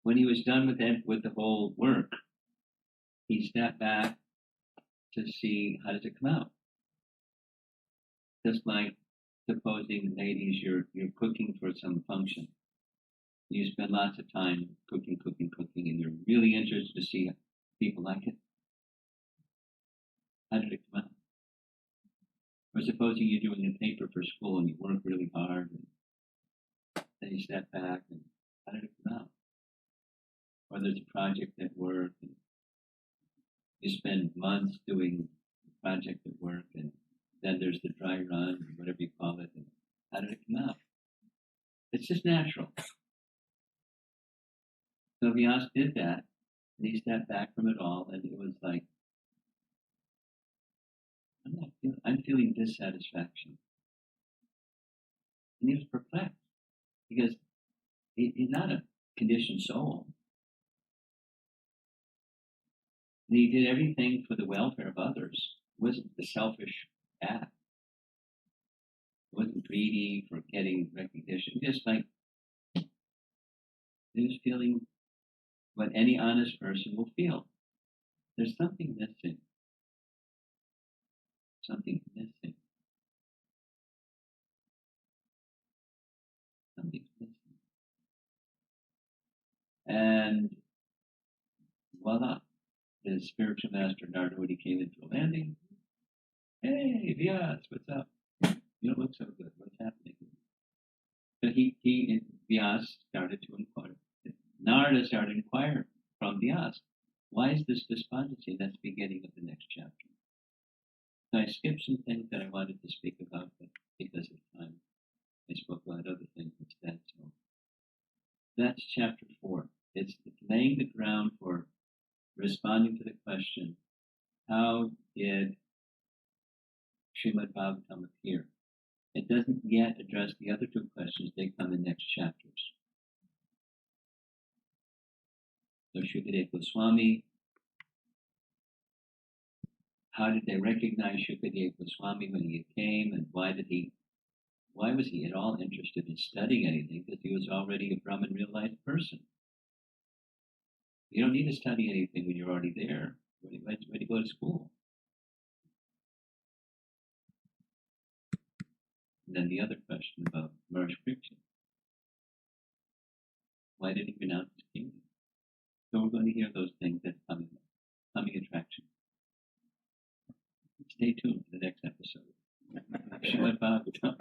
when he was done with the whole work, he stepped back to see how does it come out. Just like, supposing, ladies, you're cooking for some function. You spend lots of time cooking, and you're really interested to see if people like it. How did it come out? Or supposing you're doing a paper for school and you work really hard, and then you step back, and how did it come out? Or there's a project at work, and you spend months doing the project at work, and then there's the dry run, or whatever you call it, and how did it come out? It's just natural. So Vyas did that, and he stepped back from it all, and it was like, I'm feeling dissatisfaction. And he was perplexed, because he's not a conditioned soul. And he did everything for the welfare of others. It wasn't the selfish act. It wasn't greedy for getting recognition. Just like, he was feeling what any honest person will feel. There's something missing. Something missing. Something's missing. And voila, the spiritual master Narada came into a landing. Hey, Vyas, what's up? You don't look so good. What's happening? So Vyas started to inquire. Narada started to inquire from Vyas. Why is this despondency? That's the beginning of the next chapter. So I skipped some things that I wanted to speak about, but because of time, I spoke about other things instead. So that's chapter 4. It's laying the ground for responding to the question, how did Srimad Bhagavatam appear? It doesn't yet address the other two questions. They come in next chapters. So Shukadeva Goswami, how did they recognize Shukadeva Goswami when he came, and why was he at all interested in studying anything? Because he was already a Brahman realized person. You don't need to study anything when you're already there. Why do you go to school? And then the other question about Maharaj Parikshit. Why did he renounce his kingdom? So we're going to hear those things that's coming attraction. Stay tuned for the next episode. Srimad Bhagavatam.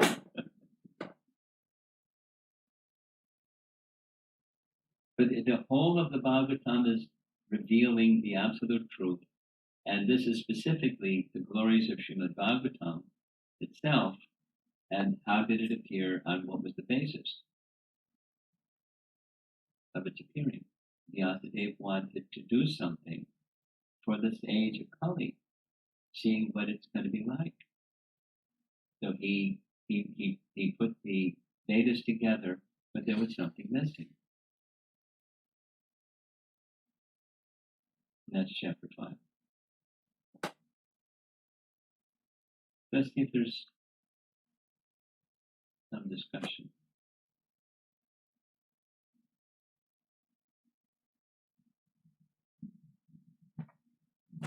But the whole of the Bhagavatam is revealing the absolute truth, and this is specifically the glories of Srimad Bhagavatam itself, and how did it appear, and what was the basis of its appearing. Vyasadeva wanted to do something for this age of Kali, seeing what it's going to be like. So he put the Vedas together, but there was something missing. And that's chapter 5. Let's see if there's some discussion.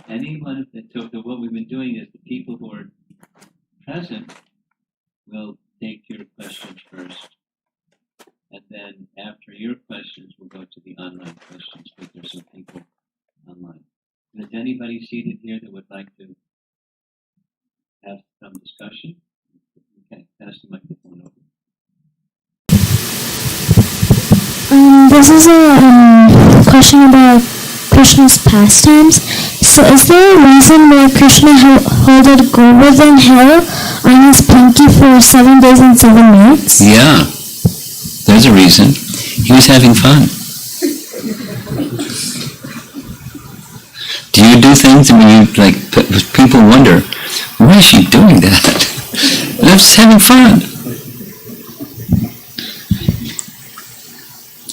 Anyone, so what we've been doing is the people who are present will take your questions first. And then after your questions, we'll go to the online questions, because there's some people online. Is anybody seated here that would like to have some discussion? Okay, pass the microphone over. This is a question about Krishna's pastimes. So is there a reason why Krishna holded Govardhan hair on his pinky for 7 days and 7 nights? Yeah, there's a reason. He was having fun. Do you do things and when you, like, people wonder, why is she doing that? And I'm just having fun.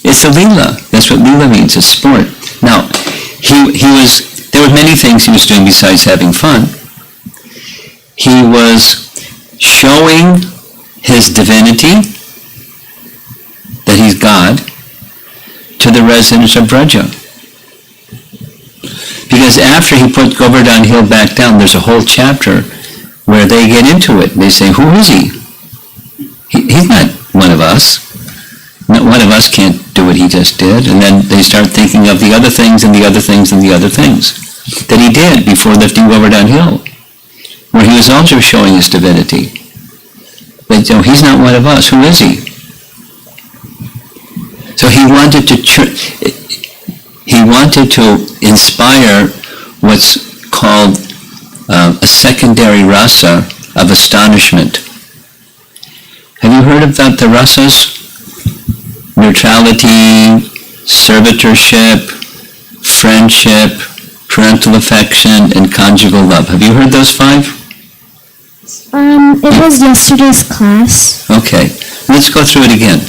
It's a Leela. That's what Leela means, it's sport. Now, he was There were many things he was doing besides having fun. He was showing his divinity, that he's God, to the residents of Braja. Because after he put Govardhan Hill back down, there's a whole chapter where they get into it. They say, who is he? He's not one of us. Not one of us can't do what he just did. And then they start thinking of the other things and the other things and the other things that he did before lifting Govardhan Hill, where he was also showing his divinity. But he's not one of us. Who is he? So he wanted to inspire what's called a secondary rasa of astonishment. Have you heard about the rasas? Neutrality, servitorship, friendship, parental affection, and conjugal love. Have you heard those 5? It was yesterday's class. Okay, let's go through it again.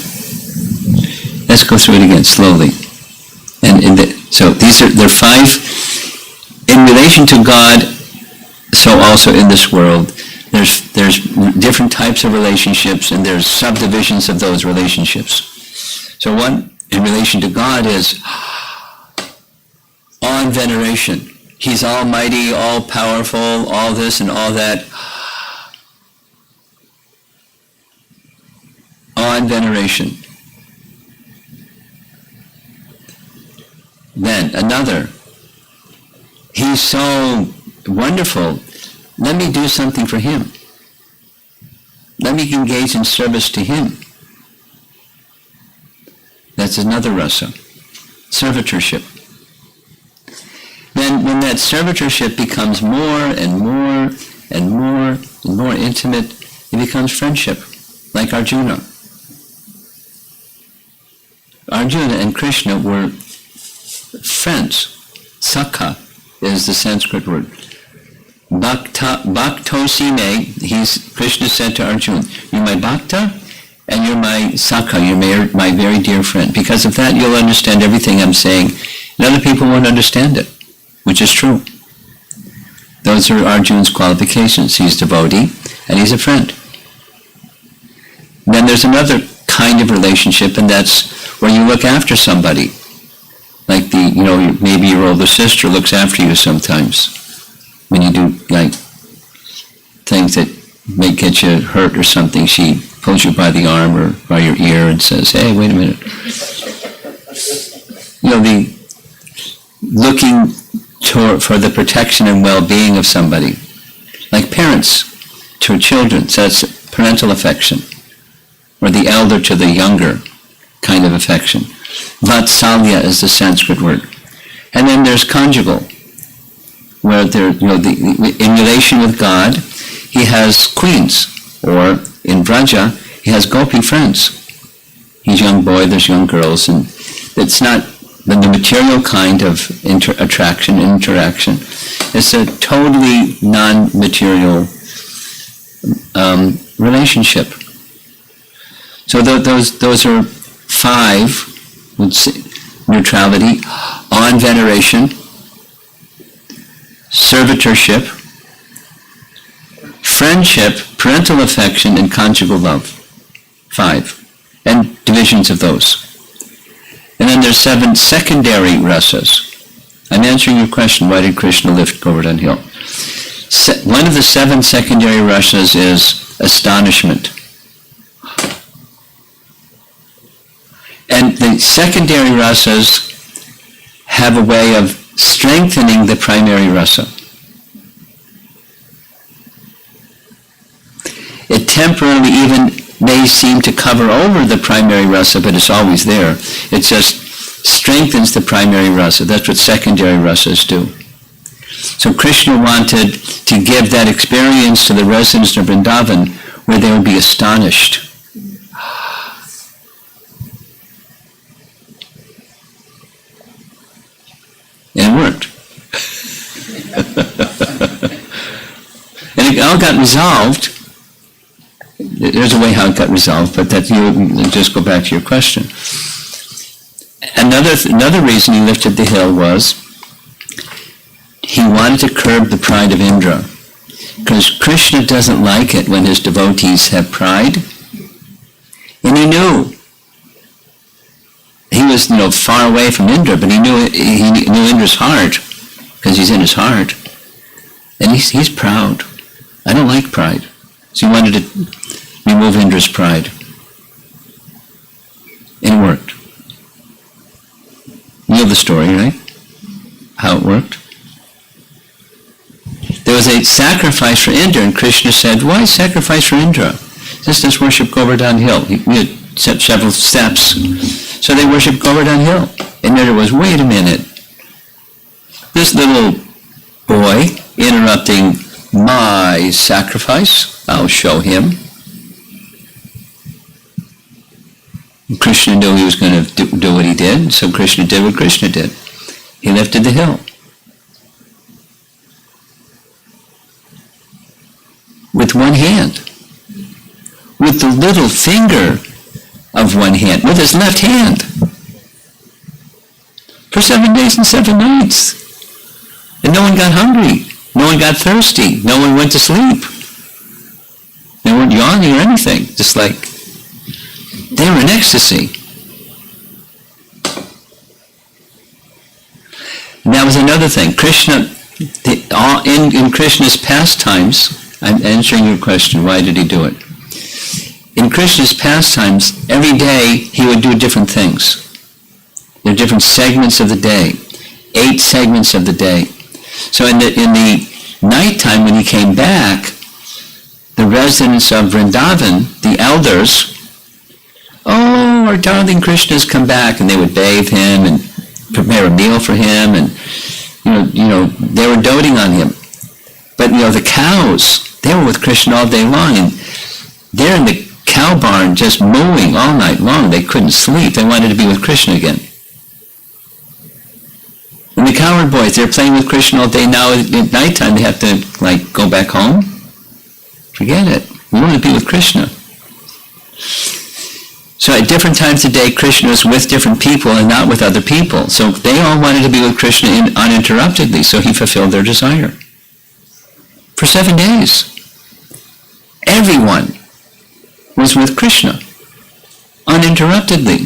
Let's go through it again slowly. So they're 5 in relation to God. So also in this world, there's different types of relationships, and there's subdivisions of those relationships. So one in relation to God is awe and veneration. He's almighty, all powerful, all this and all that. Awe and veneration. Then another, he's so wonderful, let me do something for him. Let me engage in service to him. That's another rasa, servitorship. Then when that servitorship becomes more and more and more and more intimate, it becomes friendship, like Arjuna. Arjuna and Krishna were friends. Sakha is the Sanskrit word. Bhaktosi me, Krishna said to Arjuna, you're my bhakta and you're my sakha, you're my very dear friend. Because of that, you'll understand everything I'm saying, and other people won't understand it, which is true. Those are Arjuna's qualifications. He's devotee and he's a friend. Then there's another kind of relationship, and that's where you look after somebody. Like maybe your older sister looks after you sometimes when you do like things that may get you hurt or something. She pulls you by the arm or by your ear and says, hey, wait a minute. The looking for the protection and well-being of somebody. Like parents to children, so that's parental affection. Or the elder to the younger kind of affection. Vatsalya is the Sanskrit word. And then there's conjugal, where in relation with God, he has queens, or in Braja, he has gopi friends. He's young boy, there's young girls, and it's not the material kind of interaction. It's a totally non-material relationship. So those are 5. Neutrality, awe and veneration, servitorship, friendship, parental affection, and conjugal love. 5. And divisions of those. And then there's 7 secondary rasas. I'm answering your question, why did Krishna lift Govardhan Hill? One of the 7 secondary rasas is astonishment. And the secondary rasas have a way of strengthening the primary rasa. It temporarily even may seem to cover over the primary rasa, but it's always there. It just strengthens the primary rasa. That's what secondary rasas do. So Krishna wanted to give that experience to the residents of Vrindavan where they would be astonished. And it worked. And it all got resolved. There's a way how it got resolved, but that you just go back to your question. Another reason he lifted the hill was he wanted to curb the pride of Indra. Because Krishna doesn't like it when his devotees have pride. And he knew. He was, far away from Indra, but he knew Indra's heart, because he's in his heart. And he's proud. I don't like pride. So he wanted to remove Indra's pride. And it worked. You know the story, right? How it worked? There was a sacrifice for Indra, and Krishna said, why sacrifice for Indra? Just worship Govardhan Hill. We had set several steps. So they worshiped Govardhan Hill. And Indra was, wait a minute. This little boy interrupting my sacrifice, I'll show him. And Krishna knew he was going to do what he did, so Krishna did what Krishna did. He lifted the hill. With one hand. With the little finger of one hand. With his left hand. For 7 days and 7 nights. And no one got hungry. No one got thirsty. No one went to sleep. They weren't yawning or anything. Just like they were in ecstasy. And that was another thing. Krishna, in Krishna's pastimes, I'm answering your question, why did he do it? In Krishna's pastimes, every day he would do different things. There are different segments of the day. 8 segments of the day. So in the nighttime when he came back, the residents of Vrindavan, the elders, oh, our darling Krishna's come back, and they would bathe him and prepare a meal for him, and they were doting on him. But the cows, they were with Krishna all day long, and they're in the cow barn just mooing all night long. They couldn't sleep. They wanted to be with Krishna again. And the cowherd boys, they're playing with Krishna all day. Now at nighttime they have to go back home. Forget it. We want to be with Krishna. So at different times of day, Krishna was with different people and not with other people. So they all wanted to be with Krishna uninterruptedly, so he fulfilled their desire. For 7 days. Everyone was with Krishna, uninterruptedly,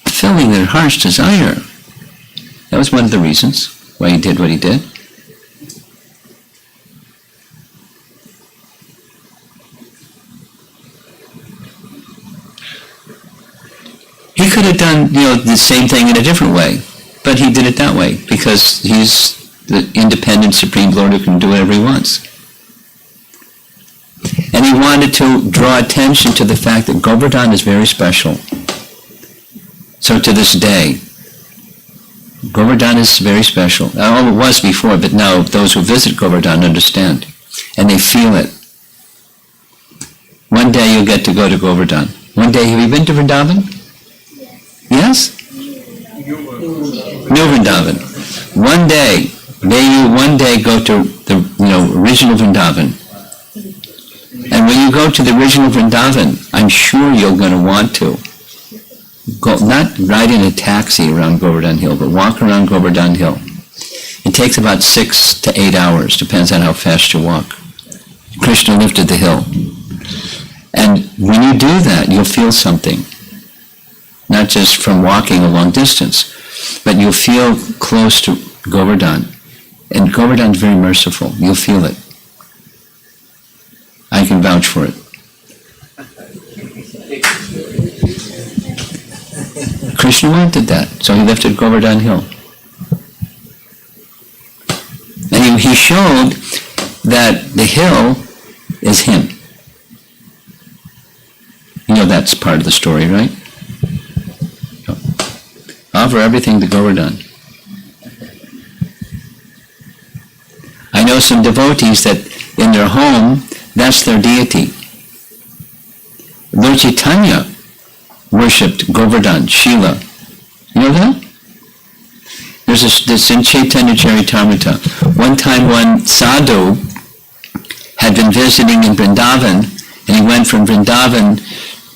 fulfilling their heart's desire. That was one of the reasons why he did what he did. He could have done, the same thing in a different way, but he did it that way because he's the independent Supreme Lord who can do whatever he wants. And he wanted to draw attention to the fact that Govardhan is very special. So to this day, Govardhan is very special. Oh, it was before, but now those who visit Govardhan understand. And they feel it. One day you'll get to go to Govardhan. One day, have you been to Vrindavan? Yes? New Vrindavan. One day, may you one day go to the original Vrindavan. And when you go to the original Vrindavan, I'm sure you're going to want to go, not ride in a taxi around Govardhan Hill, but walk around Govardhan Hill. It takes about 6 to 8 hours, depends on how fast you walk. Krishna lifted the hill. And when you do that, you'll feel something. Not just from walking a long distance, but you'll feel close to Govardhan. And Govardhan's very merciful. You'll feel it. I can vouch for it. Krishna wanted that, so he lifted Govardhan Hill. And he showed that the hill is him. That's part of the story, right? Offer everything to Govardhan. I know some devotees that in their home, that's their deity. Lord Chaitanya worshipped Govardhan, Shila. You know that? There's this in Chaitanya Charitamrita. One time one sadhu had been visiting in Vrindavan, and he went from Vrindavan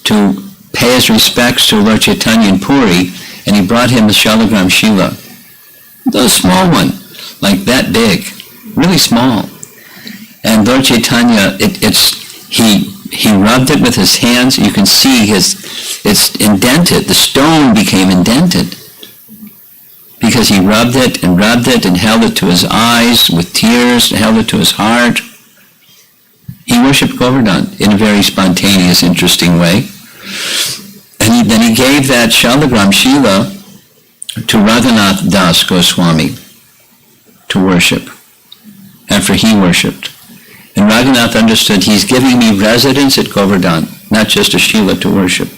to pay his respects to Lord Chaitanya in Puri, and he brought him the Shalagram Shila. A small one. like that big, really small. And Lord Chaitanya, he rubbed it with his hands. You can see it's indented. The stone became indented because he rubbed it and held it to his eyes with tears, held it to his heart. He worshipped Govardhan in a very spontaneous, interesting way. And then he gave that Shalagram Shila to Raghunath Das Goswami to worship after he worshipped. And Raghunath understood, he's giving me residence at Govardhan, not just a Shila to worship.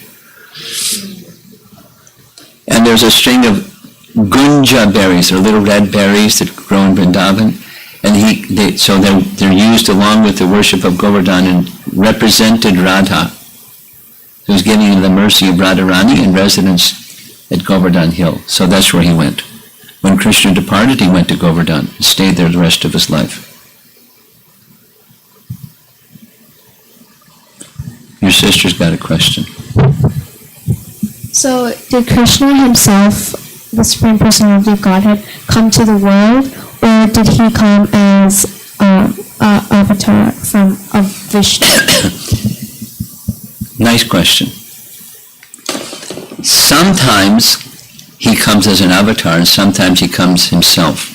And there's a string of gunja berries, or little red berries that grow in Vrindavan. And so they're used along with the worship of Govardhan and represented Radha, who's giving him the mercy of Radharani and residence at Govardhan Hill. So that's where he went. When Krishna departed, he went to Govardhan and stayed there the rest of his life. Your sister's got a question. So, did Krishna himself, the Supreme Personality of Godhead, come to the world, or did he come as an avatar of Vishnu? Nice question. Sometimes he comes as an avatar, and sometimes he comes himself.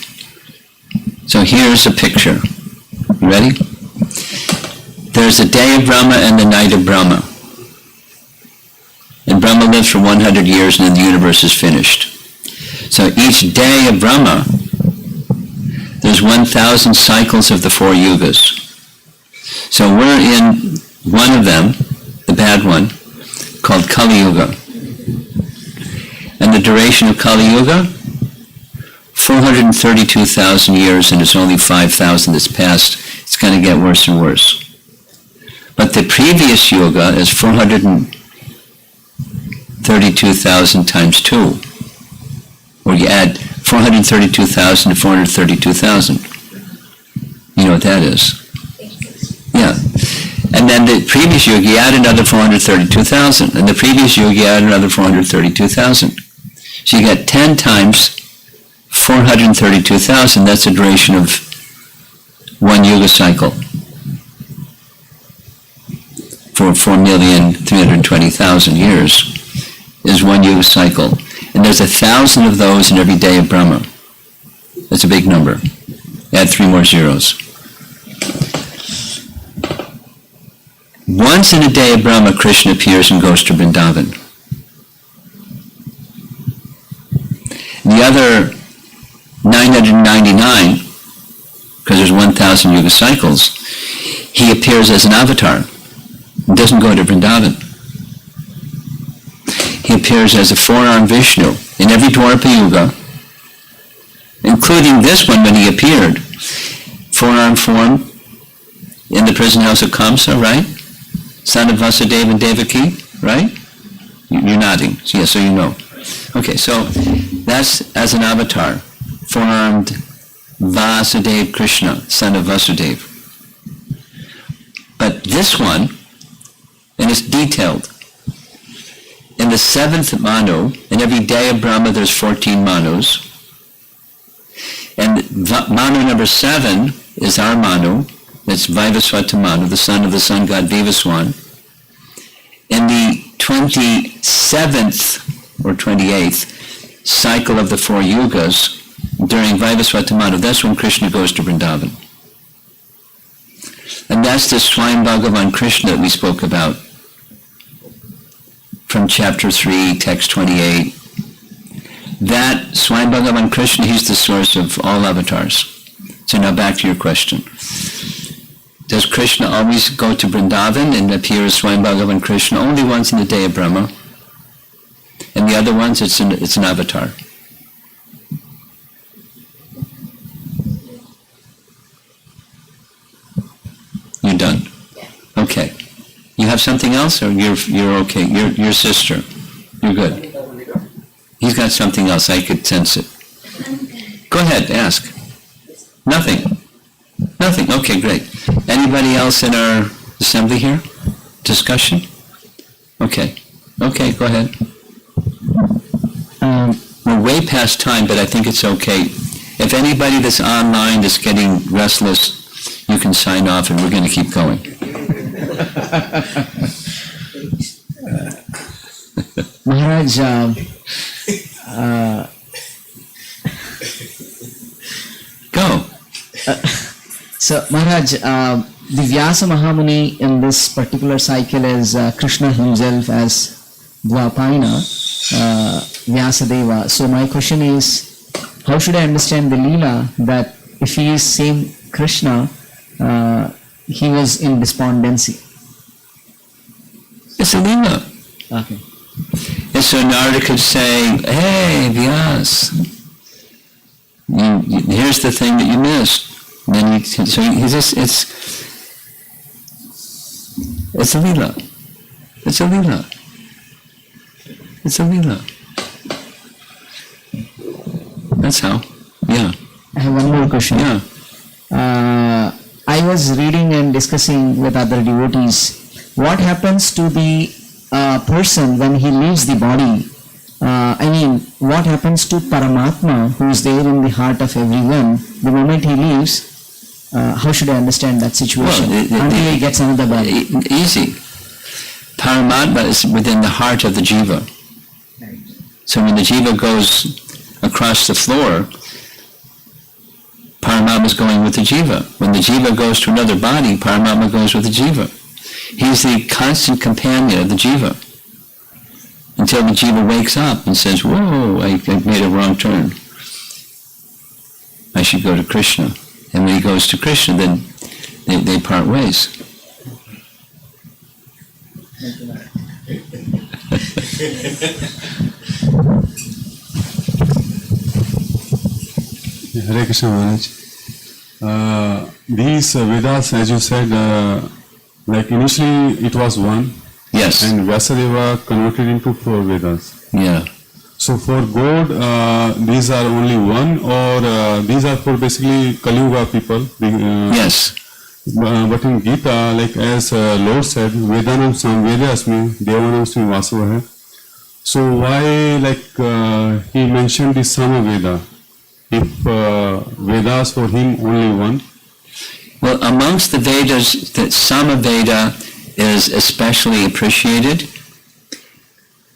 So here's a picture. You ready? There's the day of Brahma and the night of Brahma. And Brahma lives for 100 years and then the universe is finished. So each day of Brahma, there's 1,000 cycles of the 4 yugas. So we're in one of them, the bad one, called Kali Yuga. And the duration of Kali Yuga, 432,000 years, and it's only 5,000 that's passed. It's going to get worse and worse. But the previous yuga is 432,000 times 2. Or you add 432,000 to 432,000. You know what that is? Yeah. And then the previous yuga, you add another 432,000. And the previous yuga, you add another 432,000. So you get 10 times 432,000. That's the duration of one yuga cycle. For 4,320,000 years is one yuga cycle. And there's 1,000 of those in every day of Brahma. That's a big number. Add 3 more zeros. Once in a day of Brahma, Krishna appears and goes to Vrindavan. The other 999, because there's 1,000 yuga cycles, he appears as an avatar. He doesn't go to Vrindavan. He appears as a 4-armed Vishnu in every Dwapara Yuga, including this one when he appeared. 4-armed form in the prison house of Kamsa, right? Son of Vasudeva and Devaki, right? You're nodding. Yeah, so you know. Okay, so that's as an avatar. 4-armed Vasudeva Krishna, son of Vasudeva. But this one, and it's detailed. In the 7th Manu, in every day of Brahma there's 14 Manus. And Manu number 7 is our Manu. It's Vivaswata Manu, the son of the sun god Vivaswan. In the 27th or 28th cycle of the 4 yugas, during Vivaswata Manu, that's when Krishna goes to Vrindavan. And that's the Swami Bhagavan Krishna that we spoke about from chapter 3, text 28. That Swami Bhagavan Krishna, he's the source of all avatars. So now back to your question. Does Krishna always go to Vrindavan and appear as Swami Bhagavan Krishna only once in the day of Brahma? And the other ones, it's an avatar. You're done? Okay. You have something else, or you're okay? Your sister. You're good. He's got something else. I could sense it. Go ahead, ask. Nothing. Nothing. Okay, great. Anybody else in our assembly here? Discussion? Okay. Okay, go ahead. We're way past time, but I think it's okay. If anybody that's online is getting restless, you can sign off and we're going to keep going. Maharaj, Go. so Maharaj, the Vyasa Mahamuni in this particular cycle is Krishna himself as Dvapayana, Vyasadeva. So my question is, how should I understand the Leela that if he is same Krishna, he was in despondency? It's a Leela. Okay. And so Narada could say, hey, Vyas, here's the thing that you missed. And then he just, it's a Leela. It's a Leela. It's a Leela. That's how. Yeah. I have one more question. Yeah. I was reading and discussing with other devotees, what happens to the person when he leaves the body? What happens to Paramatma who is there in the heart of everyone the moment he leaves? How should I understand that situation until he gets another body? Easy. Paramatma is within the heart of the jiva. So when the jiva goes across the floor, Paramatma is going with the jiva. When the jiva goes to another body, Paramatma goes with the jiva. He's the constant companion of the jiva until the jiva wakes up and says, whoa, I made a wrong turn. I should go to Krishna. And when he goes to Krishna, then they part ways. Hare Krishna Maharaj. These Vedas, as you said, like initially it was one. Yes. And Vyasadeva converted into 4 Vedas. Yeah. So for God, these are only one, or these are for basically Kali Yuga people? Yes. But in Gita, like as Lord said, Vedanam Samvedyasmi, Devanam Vasavaha. So why he mentioned the Samaveda, if Vedas for him only one? Well, amongst the Vedas, the Samaveda is especially appreciated.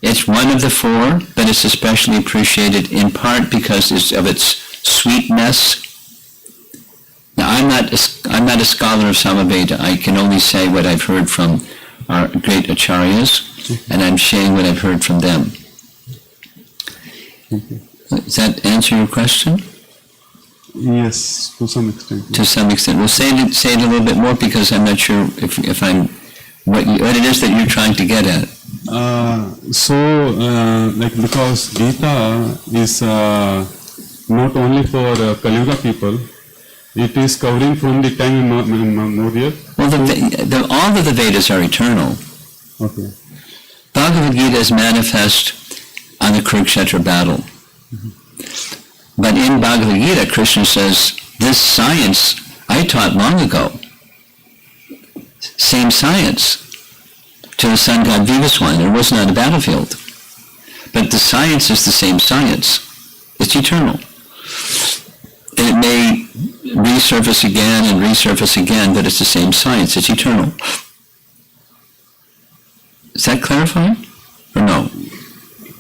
It's one of the 4, but it's especially appreciated in part because of its sweetness. Now, I'm not a scholar of Samaveda. I can only say what I've heard from our great acharyas, and I'm sharing what I've heard from them. Does that answer your question? Yes, to some extent. To some extent. Well, say it a little bit more because I'm not sure if I'm what it is that you're trying to get at. Because Gita is not only for Kali Yuga people, it is covering from the time immemorial. Well, all of the Vedas are eternal. Okay. Bhagavad Gita is manifest on the Kurukshetra battle. Mm-hmm. But in Bhagavad Gita, Krishna says, this science I taught long ago. Same science to the sun god Vivaswami. It wasn't on the battlefield. But the science is the same science. It's eternal. And it may resurface again, but it's the same science. It's eternal. Is that clarifying? Or no?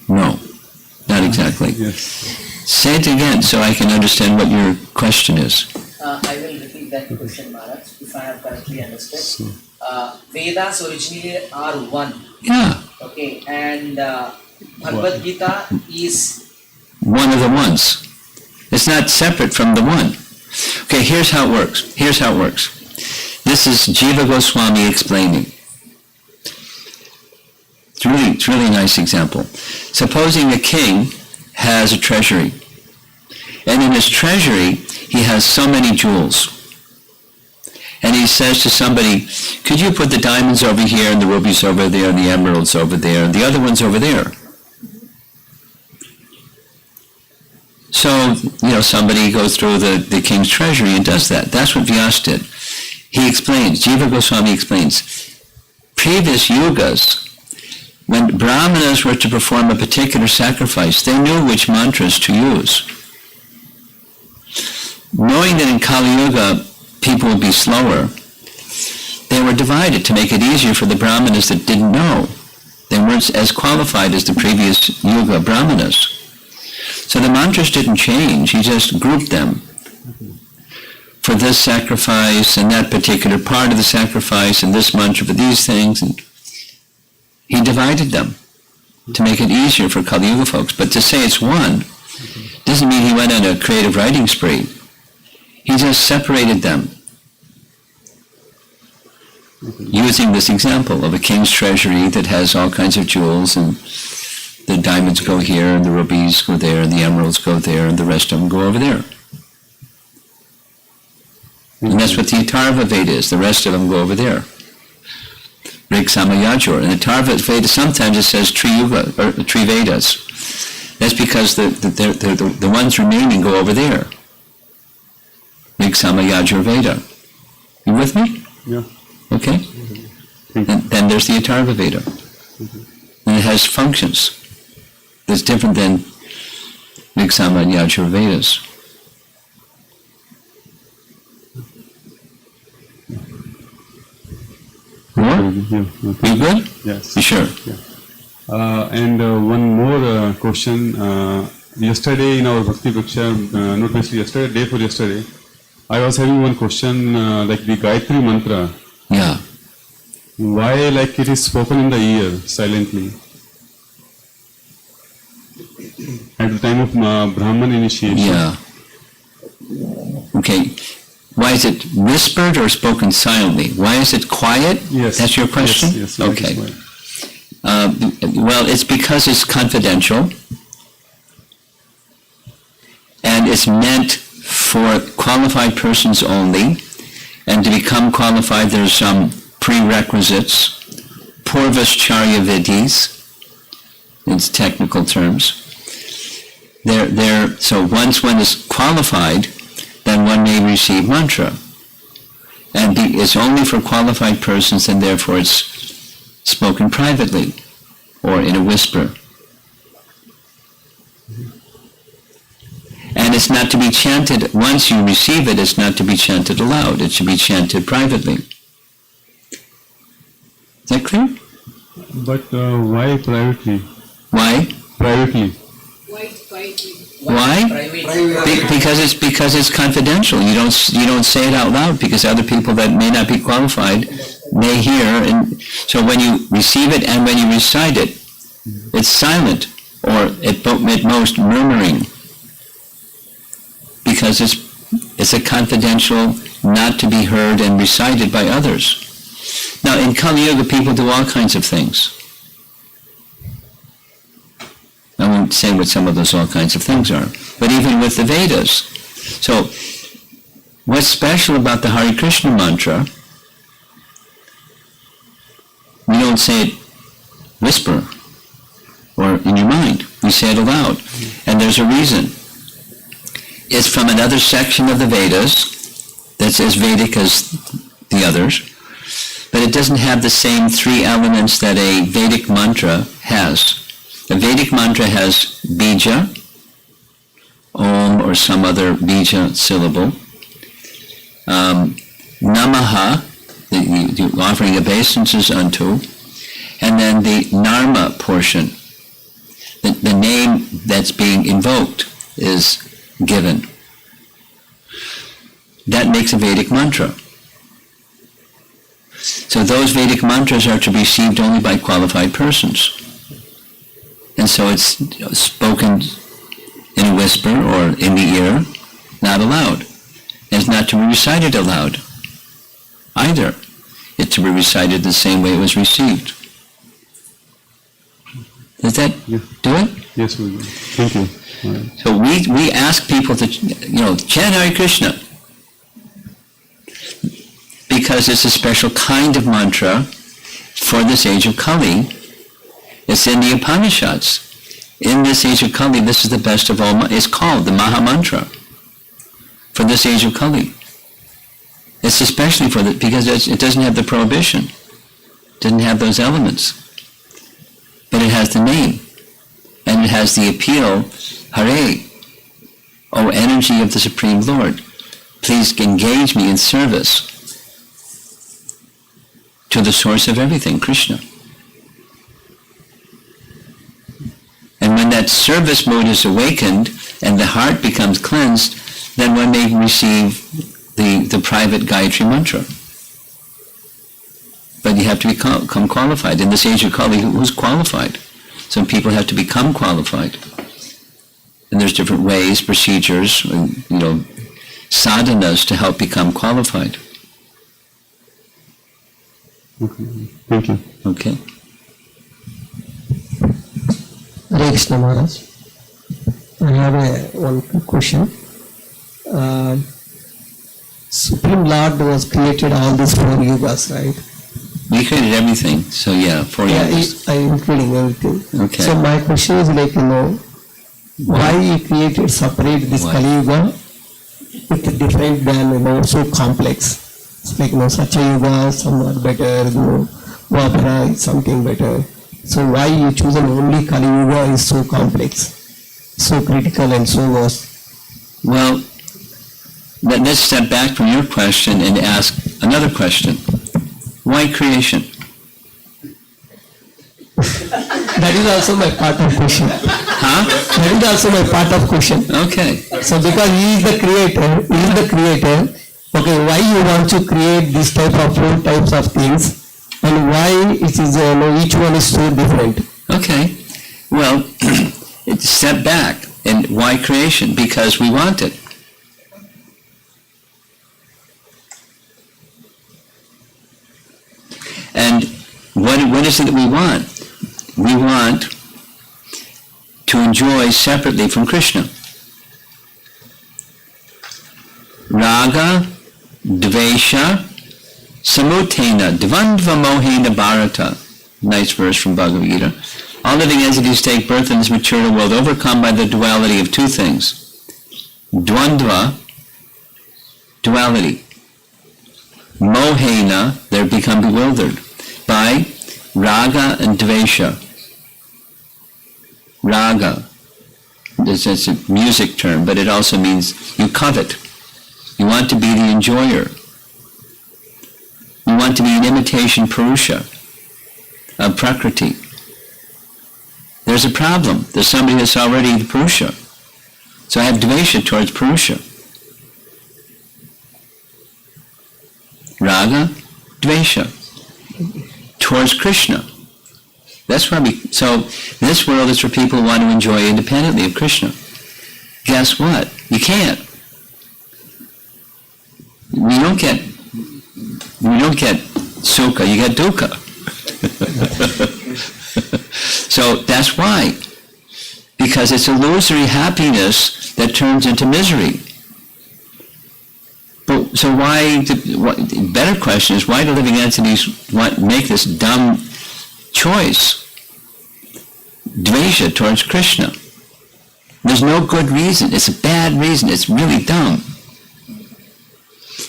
No, not exactly. Yes. Say it again so I can understand what your question is. I will repeat that question, Maharaj, if I have correctly understood. Vedas originally are one. Yeah. Okay, and Bhagavad Gita is one of the ones. It's not separate from the one. Okay, here's how it works. This is Jiva Goswami explaining. It's a really nice example. Supposing a king has a treasury, and in his treasury he has so many jewels. And he says to somebody, could you put the diamonds over here, and the rubies over there, and the emeralds over there, and the other ones over there? So, somebody goes through the king's treasury and does that. That's what Vyas did. He explains, Jiva Goswami explains, previous yugas, when brahmanas were to perform a particular sacrifice, they knew which mantras to use. knowing that in Kali Yuga people would be slower, they were divided to make it easier for the Brahmanas that didn't know. They weren't as qualified as the previous Yuga Brahmanas. So the mantras didn't change, he just grouped them. For this sacrifice and that particular part of the sacrifice and this mantra for these things. And he divided them to make it easier for Kali Yuga folks. But to say it's one doesn't mean he went on a creative writing spree. He just separated them using this example of a king's treasury that has all kinds of jewels, and the diamonds go here and the rubies go there and the emeralds go there and the rest of them go over there. And that's what the Atharva Veda is. The rest of them go over there. Rig, Sama, Yajur. In the Atharva Veda, sometimes it says Tri-Yuga, or Tri-Vedas. That's because the ones remaining go over there. Rig, Sama, Yajur, Veda. You with me? Yeah. Okay? And then there's the Atharva Veda. And it has functions that's different than Rig, Sama, and Yajur Vedas. More? Yeah. Okay. You good? Yes. You sure? And one more question. Yesterday in our Bhakti Vriksha, not basically yesterday, day for yesterday, I was having one question, like the Gayatri mantra. Yeah. Why like it is spoken in the ear silently? At the time of Brahman initiation. Yeah. Okay. Why is it whispered or spoken silently? Why is it quiet? Yes. That's your question? Yes. Okay. Well, it's because it's confidential, and it's meant for qualified persons only, and to become qualified there's some prerequisites, purvascharya vidhis, it's technical terms. So once one is qualified, then one may receive mantra. And it's only for qualified persons, and therefore it's spoken privately or in a whisper. And it's not to be chanted, once you receive it, it's not to be chanted aloud. It should be chanted privately. Is that clear? But why privately? Why? Privately. Why? Because it's confidential. You don't say it out loud because other people that may not be qualified may hear. And so when you receive it and when you recite it, it's silent or at most murmuring, because it's a confidential, not to be heard and recited by others. Now in Kali Yuga, people do all kinds of things. I won't say what some of those all kinds of things are, but even with the Vedas. So, what's special about the Hare Krishna mantra? We don't say it whisper or in your mind. We say it aloud, and there's a reason. It's from another section of the Vedas that's as Vedic as the others, but it doesn't have the same three elements that a Vedic mantra has. A Vedic mantra has bija, om or some other bija syllable, namaha, the offering obeisances unto, and then the narma portion, the name that's being invoked is given. That makes a Vedic mantra. So those Vedic mantras are to be received only by qualified persons. And so it's spoken in a whisper or in the ear, not aloud. And it's not to be recited aloud either. It's to be recited the same way it was received. Does that do it? Yes, we do. Thank you. All right. So we ask people to, chant Hare Krishna, because it's a special kind of mantra for this age of Kali. It's in the Upanishads. In this age of Kali, this is the best of all. It's called the Maha Mantra for this age of Kali. It's especially because it doesn't have the prohibition. It doesn't have those elements. But it has the name. And it has the appeal, Hare, O energy of the Supreme Lord. please engage me in service to the source of everything, Krishna. And when that service mode is awakened and the heart becomes cleansed, then one may receive the private Gayatri mantra. But you have to become qualified. In this age of Kali, who's qualified? Some people have to become qualified. And there's different ways, procedures, sadhanas to help become qualified. Okay. Thank you. Okay. Hare Krishna Maharaj. I have one quick question. Supreme Lord was created all these 4 yugas, right? We created everything, so yeah, 4 yugas. I including everything. Okay. So my question is why he created separate this Why? Kali Yuga with different than so complex. It's like Satya Yuga, somewhat better, Dwapara is something better. So why you chosen only Kali Yuga is so complex, so critical and so vast? Well, let's step back from your question and ask another question. Why creation? That is also my part of question. Huh? That is also my part of question. Okay. So because he is the creator, okay, why you want to create this type of 4 types of things, and why it is each one is so different? Okay. Well, step back. And why creation? Because we want it. And what is it that we want? We want to enjoy separately from Krishna. Raga, Dvesha, Samutena, Dvandva Mohena Bharata. Nice verse from Bhagavad Gita. All living entities take birth in this material world overcome by the duality of 2 things. Dvandva, duality. Mohena, they become bewildered by Raga and Dvesha. Raga, this is a music term, but it also means you covet. You want to be the enjoyer. You want to be an imitation Purusha of Prakriti. There's a problem. There's somebody that's already the Purusha. So I have Dvesha towards Purusha. Raga, Dvesha. Towards Krishna. That's why so this world is for people who want to enjoy independently of Krishna. Guess what? You can't. You don't get sukha, you get dukkha. So that's why. Because it's illusory happiness that turns into misery. But so the better question is, why do living entities make this dumb choice? Dvesha towards Krishna. There's no good reason. It's a bad reason. It's really dumb.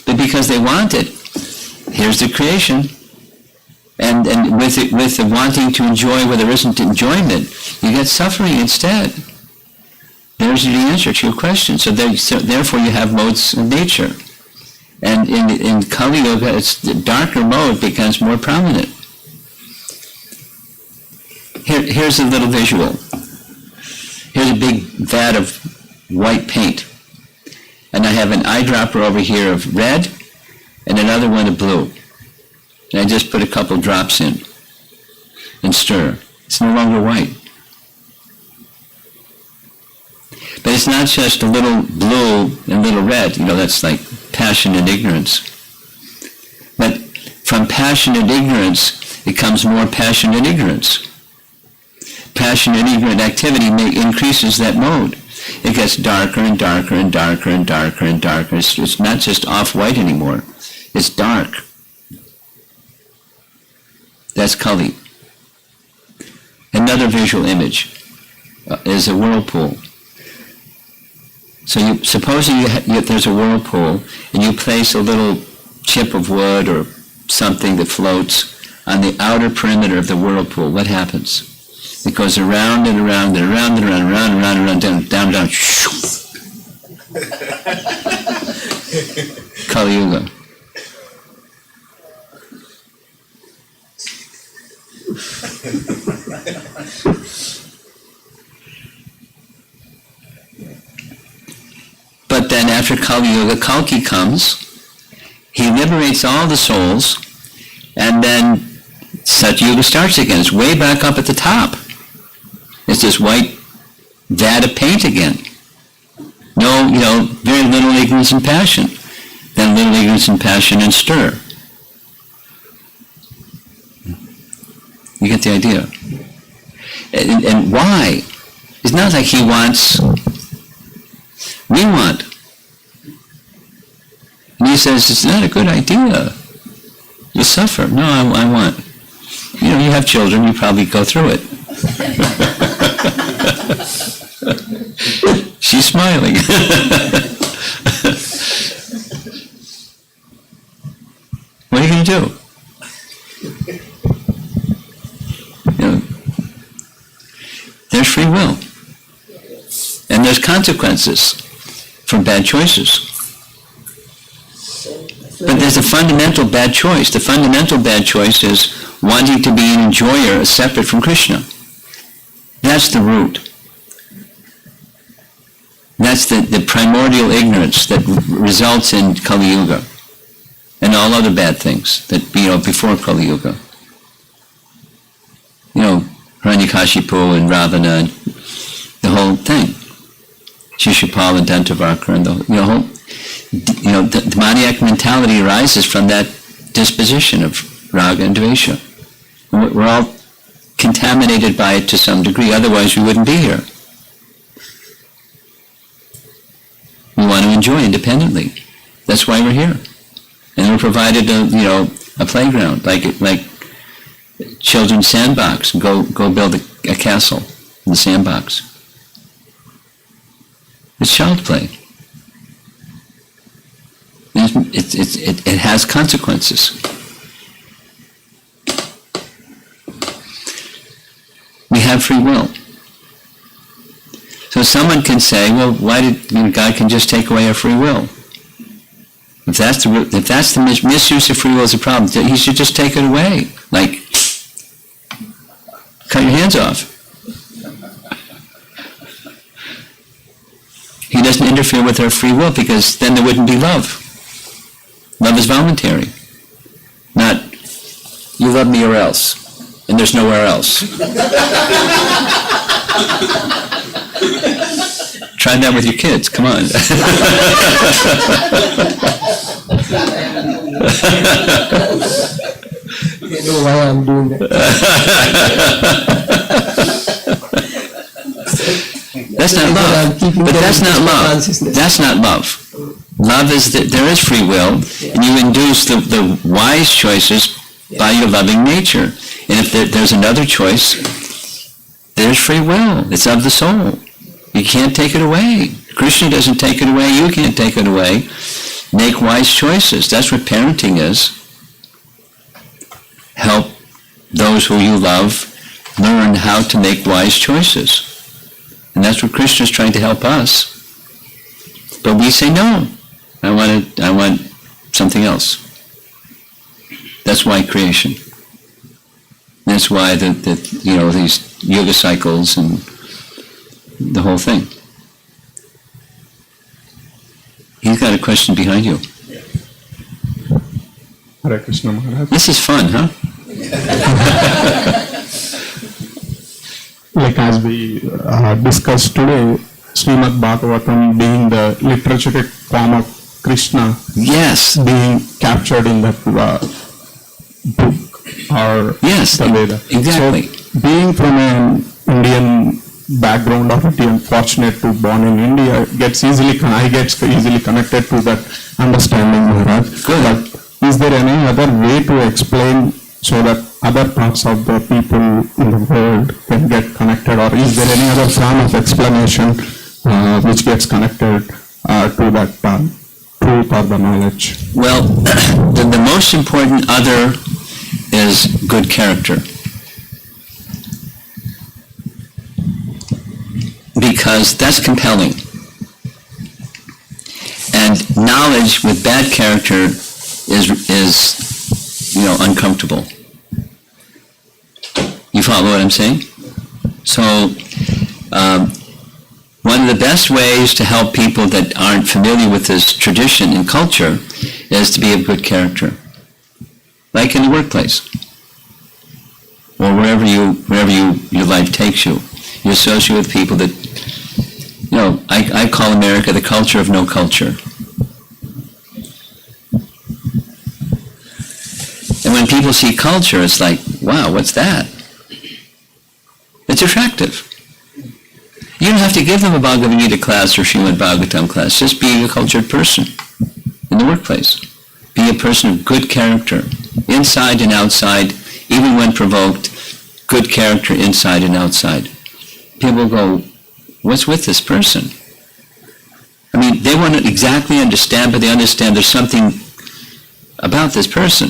But because they want it, here's the creation. And with the wanting to enjoy where there isn't enjoyment, you get suffering instead. There's the answer to your question. So therefore you have modes of nature. And in Kali Yuga, the darker mode becomes more prominent. Here's a little visual. Here's a big vat of white paint. And I have an eyedropper over here of red and another one of blue. And I just put a couple drops in and stir. It's no longer white. But it's not just a little blue and little red. That's like passion and ignorance. But from passion and ignorance, it comes more passion and ignorance. Passion and ignorant activity increases that mode. It gets darker and darker and darker and darker and darker. It's not just off-white anymore. It's dark. That's Kali. Another visual image is a whirlpool. So supposing there's a whirlpool and you place a little chip of wood or something that floats on the outer perimeter of the whirlpool, what happens? It goes around and around and around and around, around and around, down, down, down. Kali Yuga. But then after Kali Yuga, Kalki comes, he liberates all the souls, and then Sat Yuga starts again. It's way back up at the top. It's this white vat of paint again. No, very little ignorance and passion. Then little ignorance and passion and stir. You get the idea. And why? It's not like he wants, we want. And he says, it's not a good idea. You suffer. No, I want. You have children, you probably go through it. She's smiling. What are you going to do? There's free will. And there's consequences for bad choices. But there's a fundamental bad choice. The fundamental bad choice is wanting to be an enjoyer separate from Krishna. That's the root. That's the primordial ignorance that results in Kali Yuga and all other bad things that, before Kali Yuga. Hiranyakashipu and Ravana and the whole thing. Shishupal and Dantavakra and the whole, the demoniac mentality arises from that disposition of raga and dvesha. We're all contaminated by it to some degree, otherwise we wouldn't be here. We want to enjoy independently. That's why we're here. And we're provided a playground, like children's sandbox. Go build a castle in the sandbox. It's child play. It has consequences. We have free will. So someone can say, well, why did God can just take away our free will? If that's the misuse of free will is a problem, he should just take it away. Like, cut your hands off. He doesn't interfere with our free will because then there wouldn't be love. Love is voluntary. Not, you love me or else, and there's nowhere else. Try that with your kids, come on. You know why I'm doing that. That's not love. But that's not love. That's not love. Love is that there is free will, and you induce the wise choices by your loving nature. And if there's another choice, there's free will. It's of the soul. You can't take it away. Krishna doesn't take it away. You can't take it away. Make wise choices. That's what parenting is. Help those who you love learn how to make wise choices. And that's what Krishna is trying to help us. But we say, no, I want something else. That's why creation. That's why these yoga cycles and the whole thing. He's got a question behind you. Hare Krishna Maharaj. This is fun, huh? Like as we discussed today, Srimad Bhagavatam being the literature form of Krishna. Yes. Being captured in that book or yes, the Veda. Exactly. So being from an Indian background of Indian, fortunate to born in India, I get easily connected to that understanding, Maharaj. Good. But is there any other way to explain so that other parts of the people in the world can get connected, or is there any other form of explanation which gets connected to that truth or the knowledge? Well, the most important other is good character. Because that's compelling. And knowledge with bad character is uncomfortable. You follow what I'm saying? So, one of the best ways to help people that aren't familiar with this tradition and culture is to be of good character. Like in the workplace, or wherever your life takes you. You associate with people that, I call America the culture of no culture. And when people see culture, it's like, wow, what's that? It's attractive. You don't have to give them a Bhagavad Gita class or Srimad Bhagavatam class. Just be a cultured person in the workplace. Be a person of good character, inside and outside, even when provoked, good character inside and outside. People go, what's with this person? I mean, they won't exactly understand, but they understand there's something about this person.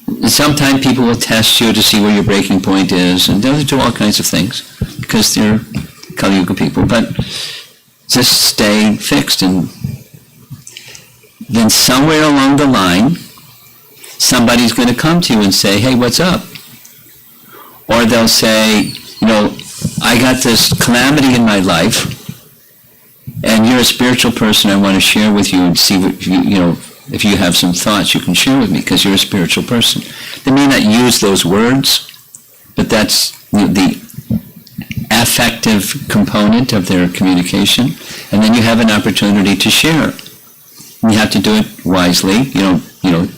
And sometimes people will test you to see where your breaking point is, and they'll do all kinds of things, because they're Kali Yuga people, but just stay fixed. And then somewhere along the line, somebody's going to come to you and say, hey, what's up? Or they'll say, I got this calamity in my life, and you're a spiritual person, I want to share with you and see what if you have some thoughts you can share with me, because you're a spiritual person. They may not use those words, but that's the affective component of their communication, and then you have an opportunity to share. And you have to do it wisely. You don't,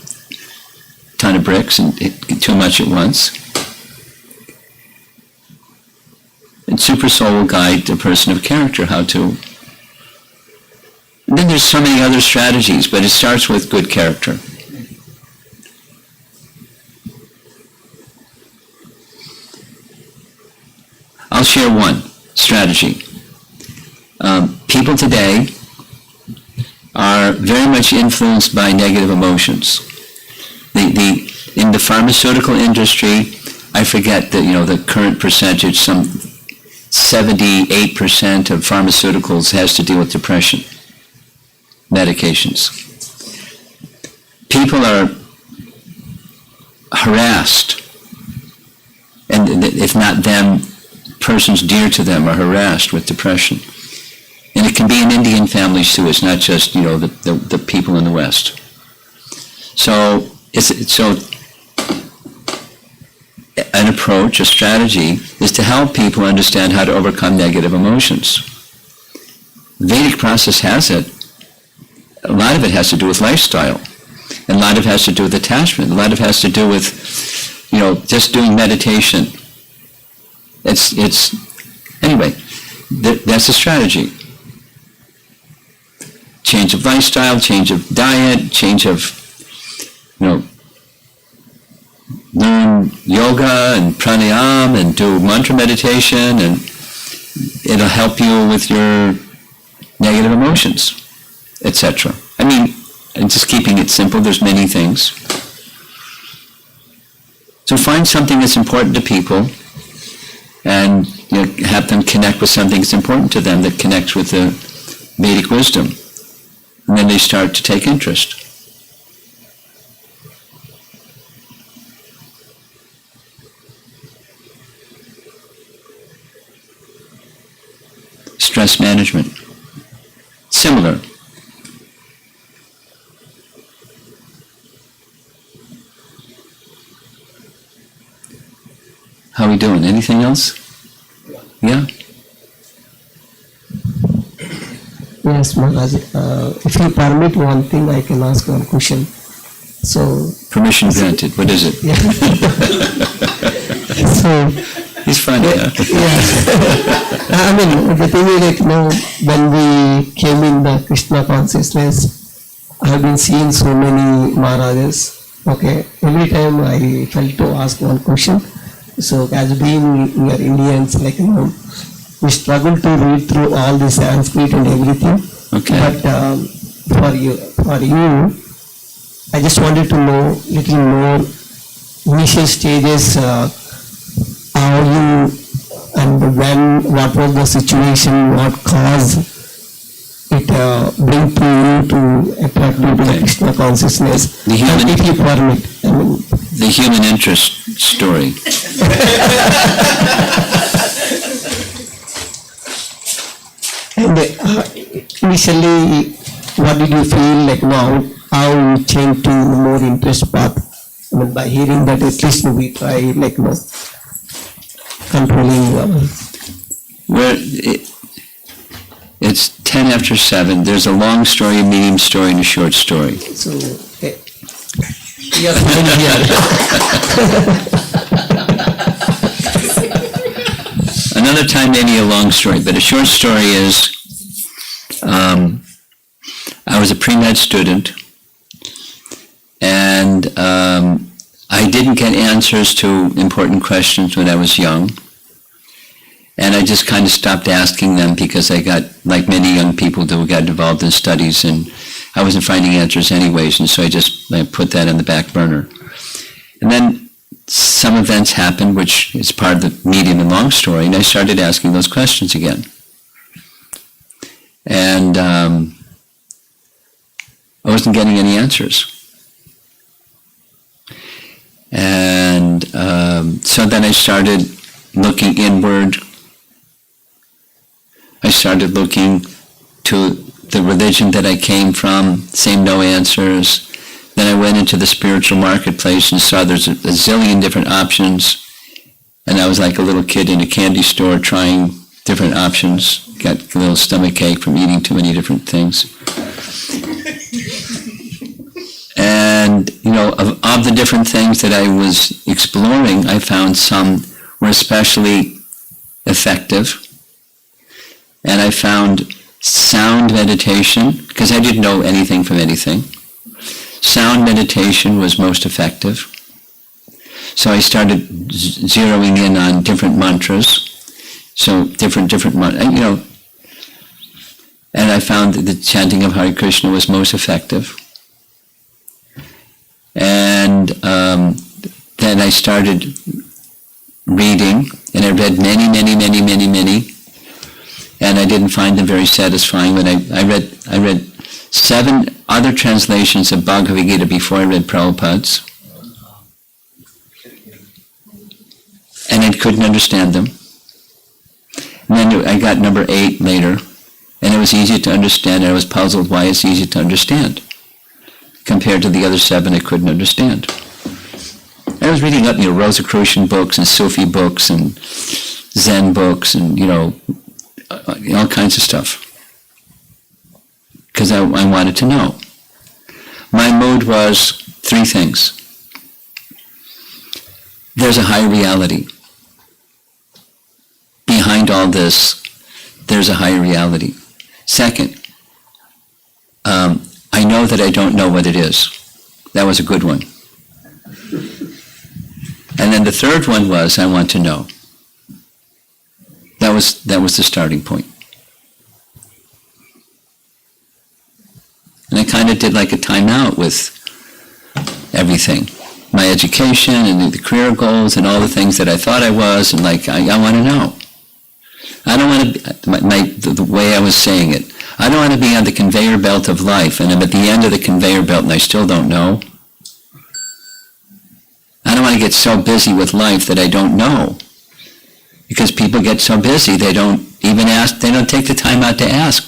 ton of bricks and too much at once. And Super Soul will guide a person of character how to. And then there's so many other strategies, but it starts with good character. I'll share one strategy. People today are very much influenced by negative emotions. In the pharmaceutical industry, I forget the current percentage, some 78% of pharmaceuticals has to do with depression medications. People are harassed, and if not them, persons dear to them are harassed with depression. And it can be in Indian families too. It's not just the people in the West. So an approach, a strategy, is to help people understand how to overcome negative emotions. The Vedic process has it. A lot of it has to do with lifestyle. And a lot of it has to do with attachment. A lot of it has to do with, just doing meditation. Anyway, that's a strategy. Change of lifestyle, change of diet, change of, learn yoga and pranayama and do mantra meditation, and it'll help you with your negative emotions, etc. I mean, and just keeping it simple, there's many things. So find something that's important to people, and have them connect with something that's important to them that connects with the Vedic wisdom. And then they start to take interest. Stress management. Similar. How are we doing? Anything else? Yeah? Yes, Maharaj. If you permit one thing, I can ask one question. So. Permission granted. What is it? Yeah. So. He's funny. Yeah. I mean, the thing is when we came in the Krishna consciousness, I have been seeing so many Maharajas. Okay. Every time I felt to ask one question. So as being we are Indians, we struggle to read through all the Sanskrit and everything. Okay. But for you, I just wanted to know little more initial stages, how you and when, what was the situation, what caused it consciousness. The human- And if you permit, I mean, The human interest story. and initially, what did you feel like now? How you changed to more interest path? I mean, by hearing that, at least we try like controlling our. It's 10 after 7. There's a long story, a medium story, and a short story. So, yes, here. Another time, maybe a long story, but a short story is, I was a pre-med student, and I didn't get answers to important questions when I was young. And I just kind of stopped asking them because I got, like many young people do, got involved in studies, and I wasn't finding answers anyways, and so I put that on the back burner. And then some events happened, which is part of the medium and long story, and I started asking those questions again. And I wasn't getting any answers. And so then I started looking inward. I started looking to the religion that I came from, same no answers. Then I went into the spiritual marketplace and saw there's a zillion different options. And I was like a little kid in a candy store trying different options. Got a little stomach ache from eating too many different things. And, of the different things that I was exploring, I found some were especially effective. And I found sound meditation, because I didn't know anything from anything. Sound meditation was most effective. So I started zeroing in on different mantras. So different mantras, and I found that the chanting of Hare Krishna was most effective. And then I started reading, and I read many, and I didn't find them very satisfying. But I read 7 other translations of Bhagavad Gita before I read Prabhupada's, and I couldn't understand them. And then I got number 8 later, and it was easy to understand, and I was puzzled why it's easy to understand compared to the other 7 I couldn't understand. I was reading up, Rosicrucian books and Sufi books and Zen books and, all kinds of stuff, because I wanted to know. My mood was 3 things. There's a higher reality. Behind all this, there's a higher reality. Second, I know that I don't know what it is. That was a good one. And then the third one was, I want to know. That was the starting point. And I kind of did like a timeout with everything. My education and the career goals and all the things that I thought I was, and I want to know. I don't want to, the way I was saying it, I don't want to be on the conveyor belt of life, and I'm at the end of the conveyor belt and I still don't know. I don't want to get so busy with life that I don't know. Because people get so busy, they don't even ask, they don't take the time out to ask.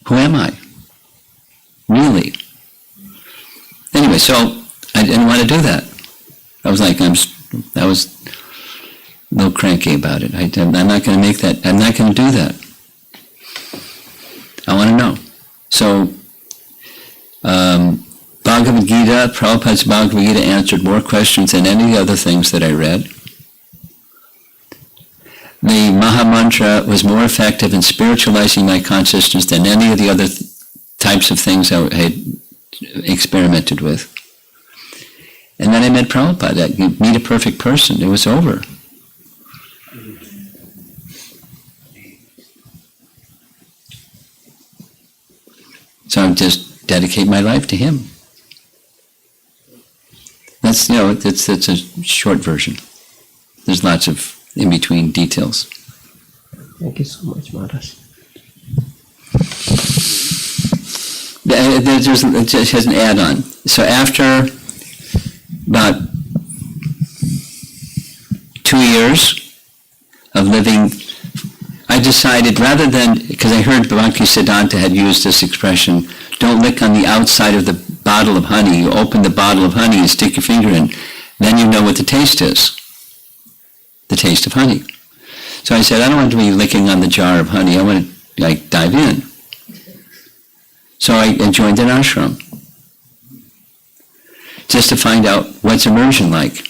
Who am I? Really? Anyway, so I didn't want to do that. I was like, I was a little cranky about it. I'm not going to make that, I'm not going to do that. I want to know. So, Bhagavad Gita, Prabhupada's Bhagavad Gita answered more questions than any of the other things that I read. The Maha Mantra was more effective in spiritualizing my consciousness than any of the other types of things I had experimented with. And then I met Prabhupada. You meet a perfect person. It was over. So I just dedicate my life to him. That's, it's a short version. There's lots of in-between details. Thank you so much, Maharaj. It just has an add-on. So after about 2 years of living, I decided, rather than, because I heard Bhakti Siddhanta had used this expression, don't lick on the outside of the bottle of honey. You open the bottle of honey and stick your finger in, then you know what the taste is. The taste of honey. So I said, I don't want to be licking on the jar of honey. I want to dive in. So I joined an ashram, just to find out what's immersion like.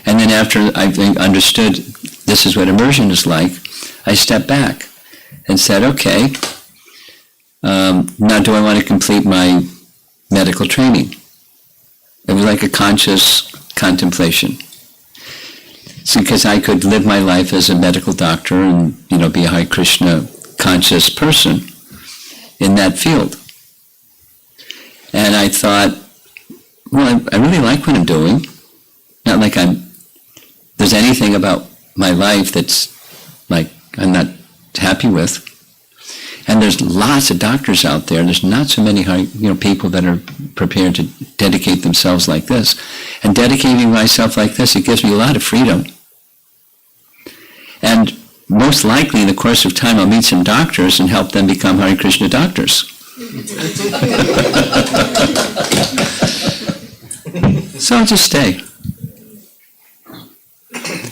And then after I understood this is what immersion is like, I stepped back and said, okay, now do I want to complete my medical training? It was like a conscious contemplation. So because I could live my life as a medical doctor and, be a Hare Krishna conscious person in that field. And I thought, well, I really like what I'm doing. Not like there's anything about my life that's like I'm not happy with. And there's lots of doctors out there. There's not so many people that are prepared to dedicate themselves like this. And dedicating myself like this, it gives me a lot of freedom. And most likely in the course of time I'll meet some doctors and help them become Hare Krishna doctors. So I'll just stay.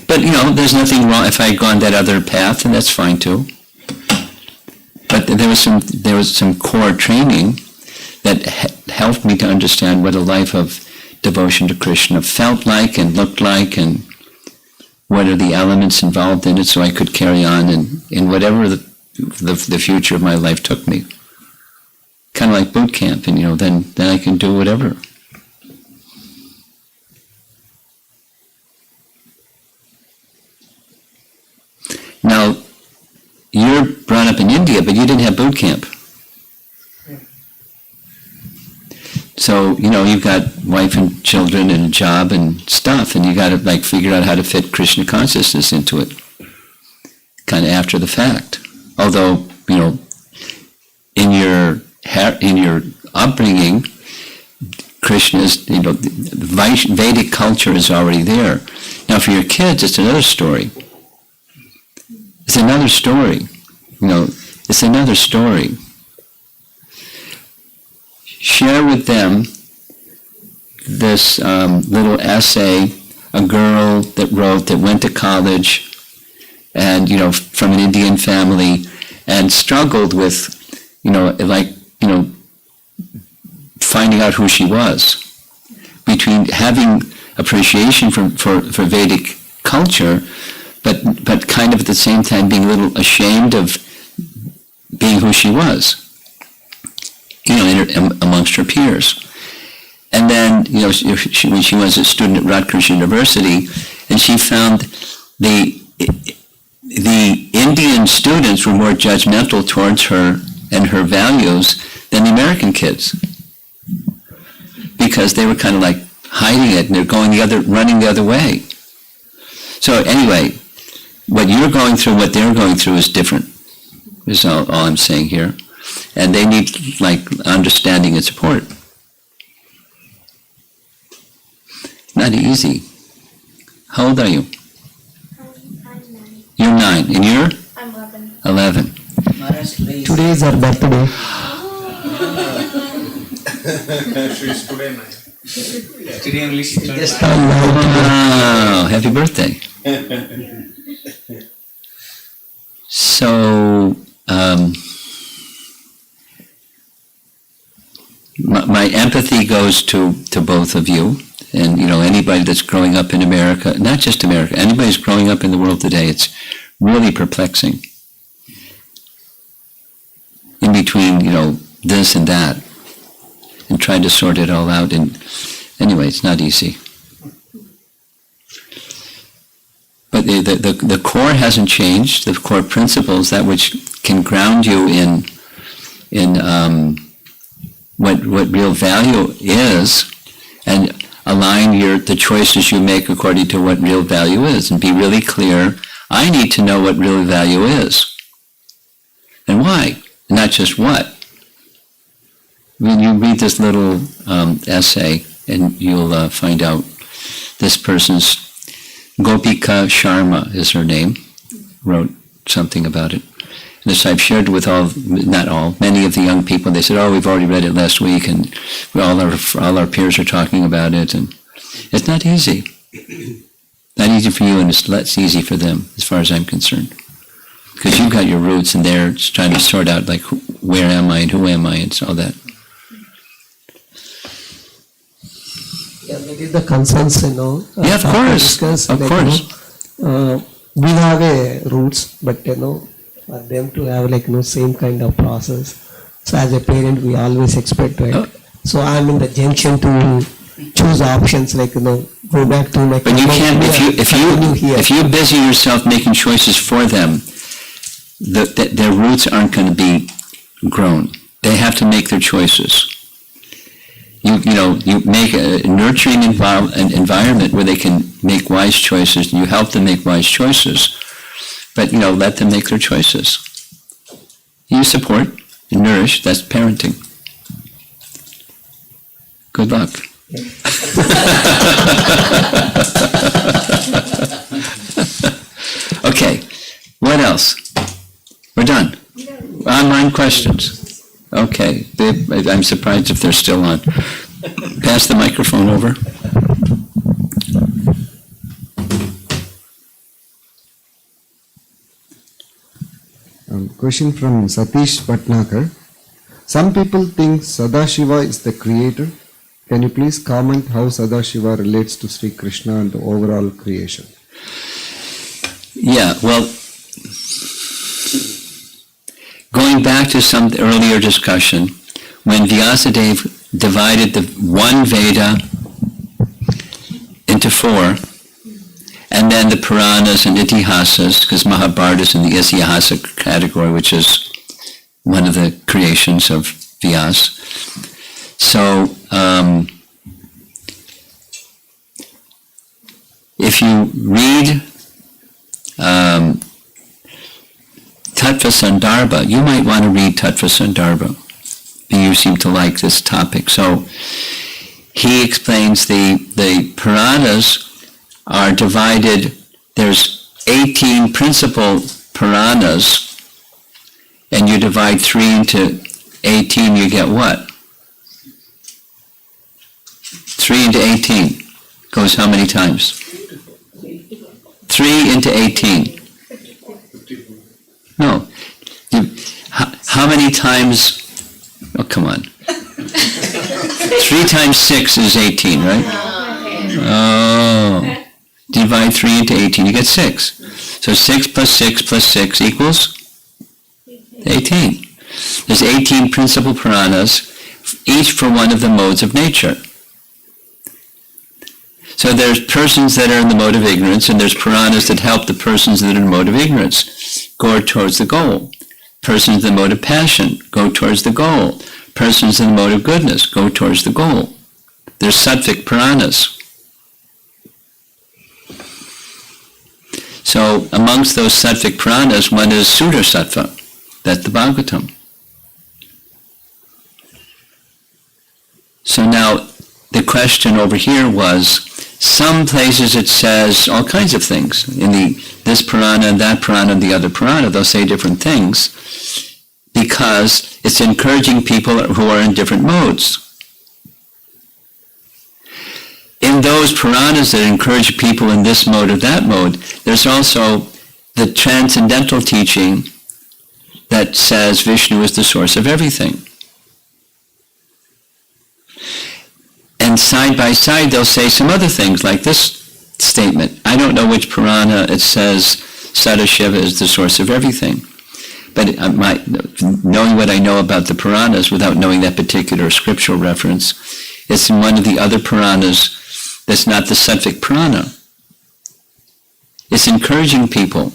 But there's nothing wrong if I had gone that other path, and that's fine too. But there was some core training that helped me to understand what a life of devotion to Krishna felt like and looked like, and what are the elements involved in it, so I could carry on in whatever the future of my life took me. Kind of like boot camp, and then I can do whatever. Now, you're brought up in India, but you didn't have boot camp. So, you've got wife and children and a job and stuff, and you got to figure out how to fit Krishna consciousness into it, kind of after the fact. Although, in your upbringing, Krishna's, Vedic culture is already there. Now, for your kids, it's another story. It's another story. It's another story. Share with them this little essay a girl that went to college and, from an Indian family and struggled with, finding out who she was. Between having appreciation for Vedic culture, but kind of at the same time being a little ashamed of being who she was, amongst her peers. And then, when she was a student at Rutgers University, and she found the Indian students were more judgmental towards her and her values than the American kids, because they were kind of like hiding it and they're running the other way. So anyway, what you're going through, what they're going through is different, is all I'm saying here. And they need understanding and support. Not easy. How old are you? I'm 9. You're 9. And you're? I'm 11. 11. Today is her birthday. She's today 9. Today only she turned Just 9. Wow, happy birthday. So, my empathy goes to both of you, and anybody that's growing up in America, not just America, anybody who's growing up in the world today, it's really perplexing. In between, this and that, and trying to sort it all out, and anyway, it's not easy. But the core hasn't changed. The core principles, that which can ground you in what real value is, and align the choices you make according to what real value is, and be really clear. I need to know what real value is, and why, not just what. when you read this little essay, and you'll find out this person's Gopika Sharma is her name, wrote something about it. And this I've shared with many of the young people. They said, "Oh, we've already read it last week, and all our peers are talking about it." And it's not easy. Not easy for you, and it's less easy for them, as far as I'm concerned. Because you've got your roots, and they're just trying to sort out, like, where am I and who am I, and all that. Yeah, that is the concerns, Yeah, of course. Discuss, Of course. We have a roots, but for them to have same kind of process. So as a parent, we always expect, right? Oh. So I'm in the junction to choose options, go back to my. But you can't, if you busy yourself making choices for them, their roots aren't going to be grown. They have to make their choices. You make a nurturing environment where they can make wise choices, and you help them make wise choices. But, let them make their choices. You support and nourish, that's parenting. Good luck. Okay, what else? We're done. Online questions. Okay, I'm surprised if they're still on. Pass the microphone over. Question from Satish Patnakar. Some people think Sadashiva is the creator. Can you please comment how Sadashiva relates to Sri Krishna and the overall creation? Yeah, well, going back to some earlier discussion, when Vyasadeva divided the one Veda into four, and then the Puranas and Itihasas, because Mahabharata is in the Itihasa category, which is one of the creations of Vyas. So, if you read Tattva Sandarbha, you might want to read Tattva Sandarbha. You seem to like this topic. So he explains the Puranas are divided, there's 18 principal Puranas, and you divide 3 into 18, you get what? 3 into 18 goes how many times? 3 into 18. No. How many times? Oh, come on. 3 times 6 is 18, right? Oh. Divide 3 into 18, you get 6. So 6 plus 6 plus 6 equals 18. There's 18 principal Puranas, each for one of the modes of nature. So there's persons that are in the mode of ignorance, and there's Puranas that help the persons that are in the mode of ignorance go towards the goal. Persons in the mode of passion go towards the goal. Persons in the mode of goodness go towards the goal. There's sattvic Puranas. So amongst those sattvic Puranas, one is Sudra Sattva. That's the Bhagavatam. So now the question over here was, some places it says all kinds of things. In this Purana and that Purana and the other Purana, they'll say different things because it's encouraging people who are in different modes. In those Puranas that encourage people in this mode or that mode, there's also the transcendental teaching that says Vishnu is the source of everything. And side by side, they'll say some other things, like this statement. I don't know which Purana it says Sadashiva is the source of everything. But knowing what I know about the Puranas without knowing that particular scriptural reference, it's in one of the other Puranas that's not the Sattvic Purana. It's encouraging people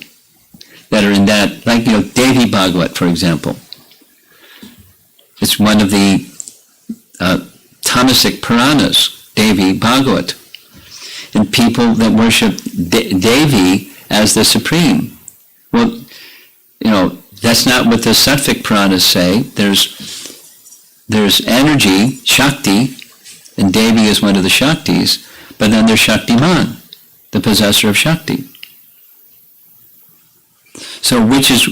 that are in that, like, Devi Bhagavat, for example. It's one of the Tamasic Puranas, Devi Bhagavat. And people that worship Devi as the Supreme. Well, that's not what the Sattvic Puranas say. There's there's energy, Shakti, and Devi is one of the Shaktis, but then there's Shaktiman, the possessor of Shakti. So which is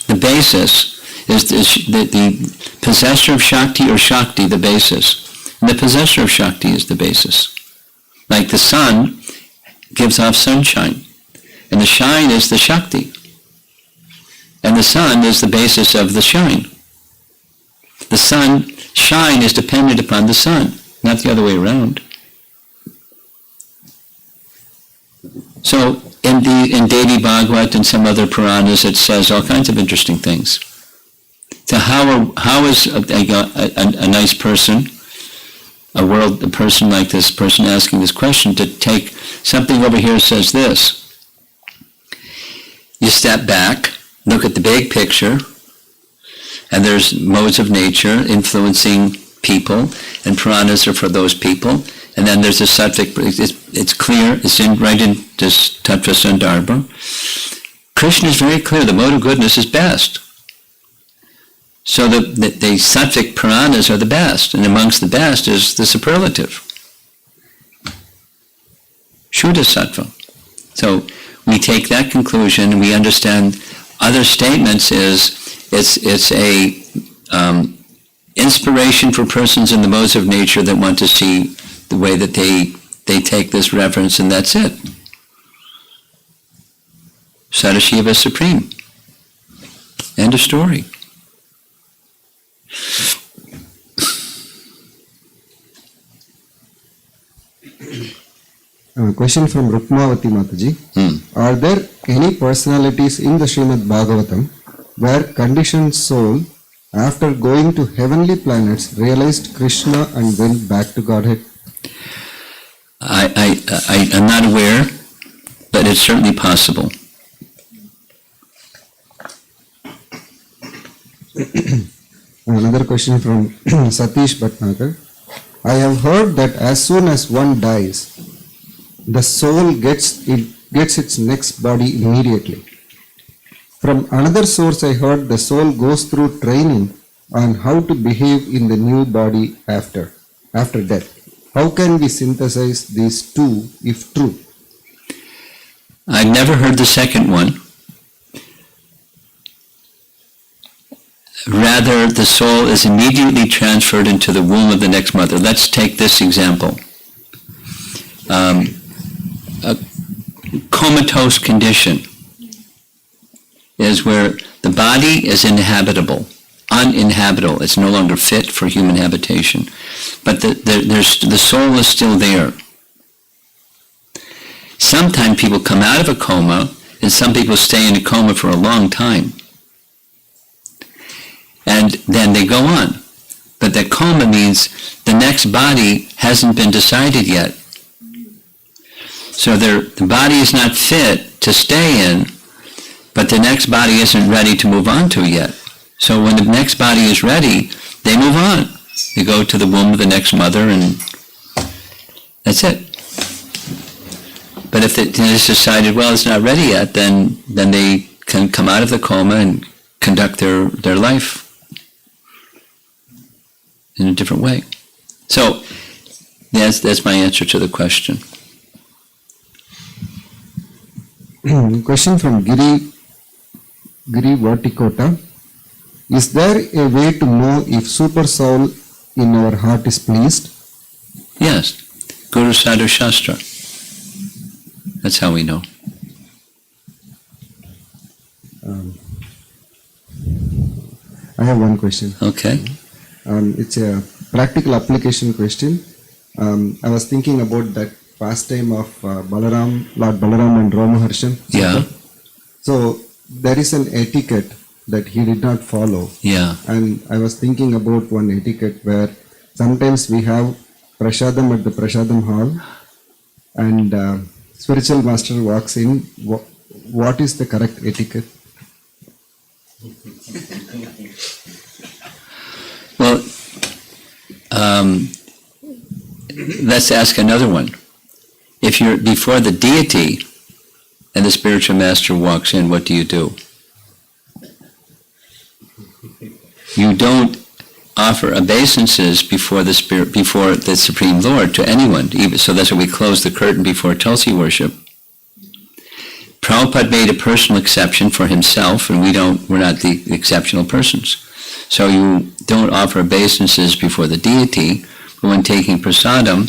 the basis? Is the possessor of Shakti or Shakti the basis? And the possessor of Shakti is the basis. Like the sun gives off sunshine, and the shine is the Shakti. And the sun is the basis of the shine. The sun, shine is dependent upon the sun, not the other way around. So in Devi Bhagavad and some other Puranas, it says all kinds of interesting things. So how is a nice person, a person like this person asking this question, to take something over here says this? You step back, look at the big picture, and there's modes of nature influencing people, and Puranas are for those people. And then there's a sattvic, it's clear, it's right in this Tattva Sandarbha. Krishna is very clear, the mode of goodness is best. So the sattvic Puranas are the best, and amongst the best is the superlative. Shuddha Sattva. So we take that conclusion and we understand other statements it's a inspiration for persons in the modes of nature that want to see the way that they take this reference, and that's it. Sadashiva is supreme. End of story. Question from Rukmavati Mataji. Are there any personalities in the Srimad Bhagavatam where conditioned soul, after going to heavenly planets, realized Krishna and went back to Godhead? I'm not aware, but it's certainly possible. Another question from Satish Bhatnagar. I have heard that as soon as one dies, the soul gets its next body immediately. From another source I heard the soul goes through training on how to behave in the new body after death. How can we synthesize these two if true? I've never heard the second one. Rather, the soul is immediately transferred into the womb of the next mother. Let's take this example. A comatose condition is where the body is uninhabitable. It's no longer fit for human habitation. But the soul is still there. Sometimes people come out of a coma, and some people stay in a coma for a long time. And then they go on. But that coma means the next body hasn't been decided yet. So the body is not fit to stay in, but the next body isn't ready to move on to yet. So when the next body is ready, they move on. They go to the womb of the next mother, and that's it. But if it is decided, well, it's not ready yet, then they can come out of the coma and conduct their life in a different way. So that's my answer to the question. Question from Giri Vartikota. Is there a way to know if super soul in our heart is pleased? Yes. Guru Sadhu Shastra. That's how we know. I have one question. Okay. It's a practical application question. I was thinking about that pastime of Lord Balaram and Romaharshan. Yeah. So there is an etiquette that he did not follow. Yeah. And I was thinking about one etiquette where sometimes we have prasadam at the prasadam hall, and spiritual master walks in. What is the correct etiquette? Well, let's ask another one. If you're before the deity and the spiritual master walks in, what do? You don't offer obeisances before the spirit, before the Supreme Lord to anyone. Even so, that's why we close the curtain before Tulsi worship. Prabhupada made a personal exception for himself, and we're not the exceptional persons. So you don't offer obeisances before the deity, but when taking prasadam,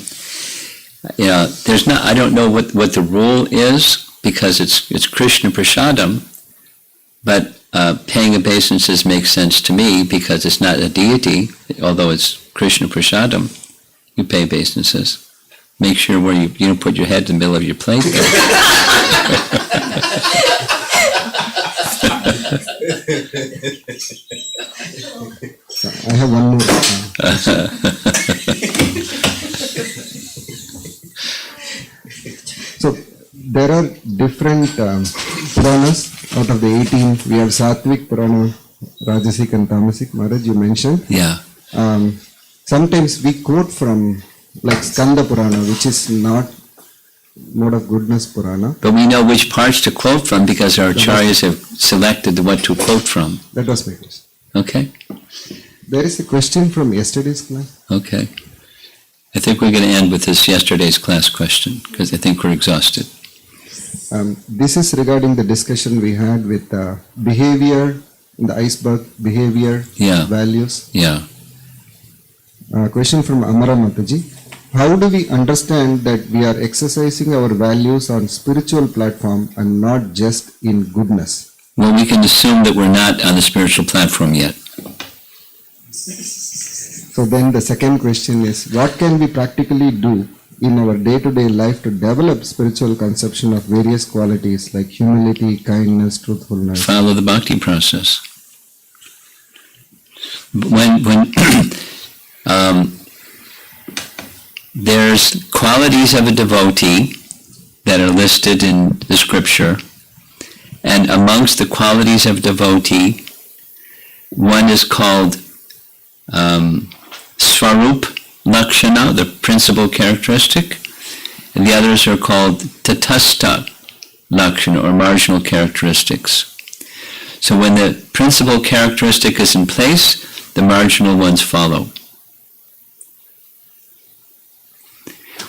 there's not. I don't know what the rule is, because it's Krishna prasadam, but paying obeisances makes sense to me because it's not a deity, although it's Krishna prasadam. You pay obeisances. Make sure where you don't put your head in the middle of your plate. I have one more. So there are different Puranas. Out of the 18, we have Sattvic Purana, Rajasic and Tamasic. Maharaj, you mentioned. Yeah. Sometimes we quote from like Skanda Purana, which is not mode of goodness Purana. But we know which parts to quote from because our acharyas have selected what to quote from. That was my question. Okay? There is a question from yesterday's class. Okay. I think we're going to end with this yesterday's class question because I think we're exhausted. This is regarding the discussion we had with behavior, in the iceberg, behavior, values. Yeah. Question from Amara Mataji. How do we understand that we are exercising our values on spiritual platform and not just in goodness? Well, we can assume that we're not on the spiritual platform yet. So then the second question is, what can we practically do in our day-to-day life to develop spiritual conception of various qualities like humility, kindness, truthfulness? Follow the bhakti process. When there's qualities of a devotee that are listed in the scripture, and amongst the qualities of devotee, one is called Svarup Lakshana, the principal characteristic, and the others are called Tatastha Lakshana, or marginal characteristics. So when the principal characteristic is in place, the marginal ones follow.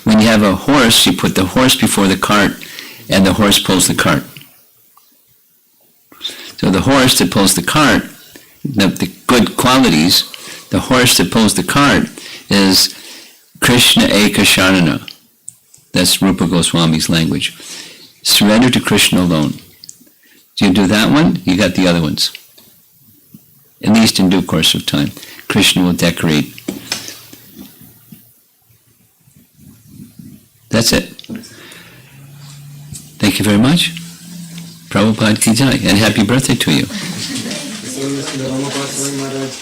When you have a horse, you put the horse before the cart, and the horse pulls the cart. So the horse that pulls the cart, the good qualities, the horse that pulls the cart is Krishna Eka Sharanana. That's Rupa Goswami's language. Surrender to Krishna alone. So you do that one, you got the other ones. At least in due course of time. Krishna will decorate. That's it. Thank you very much. Prabhupada ki jai, and happy birthday to you. Romapada Swami Maharaj.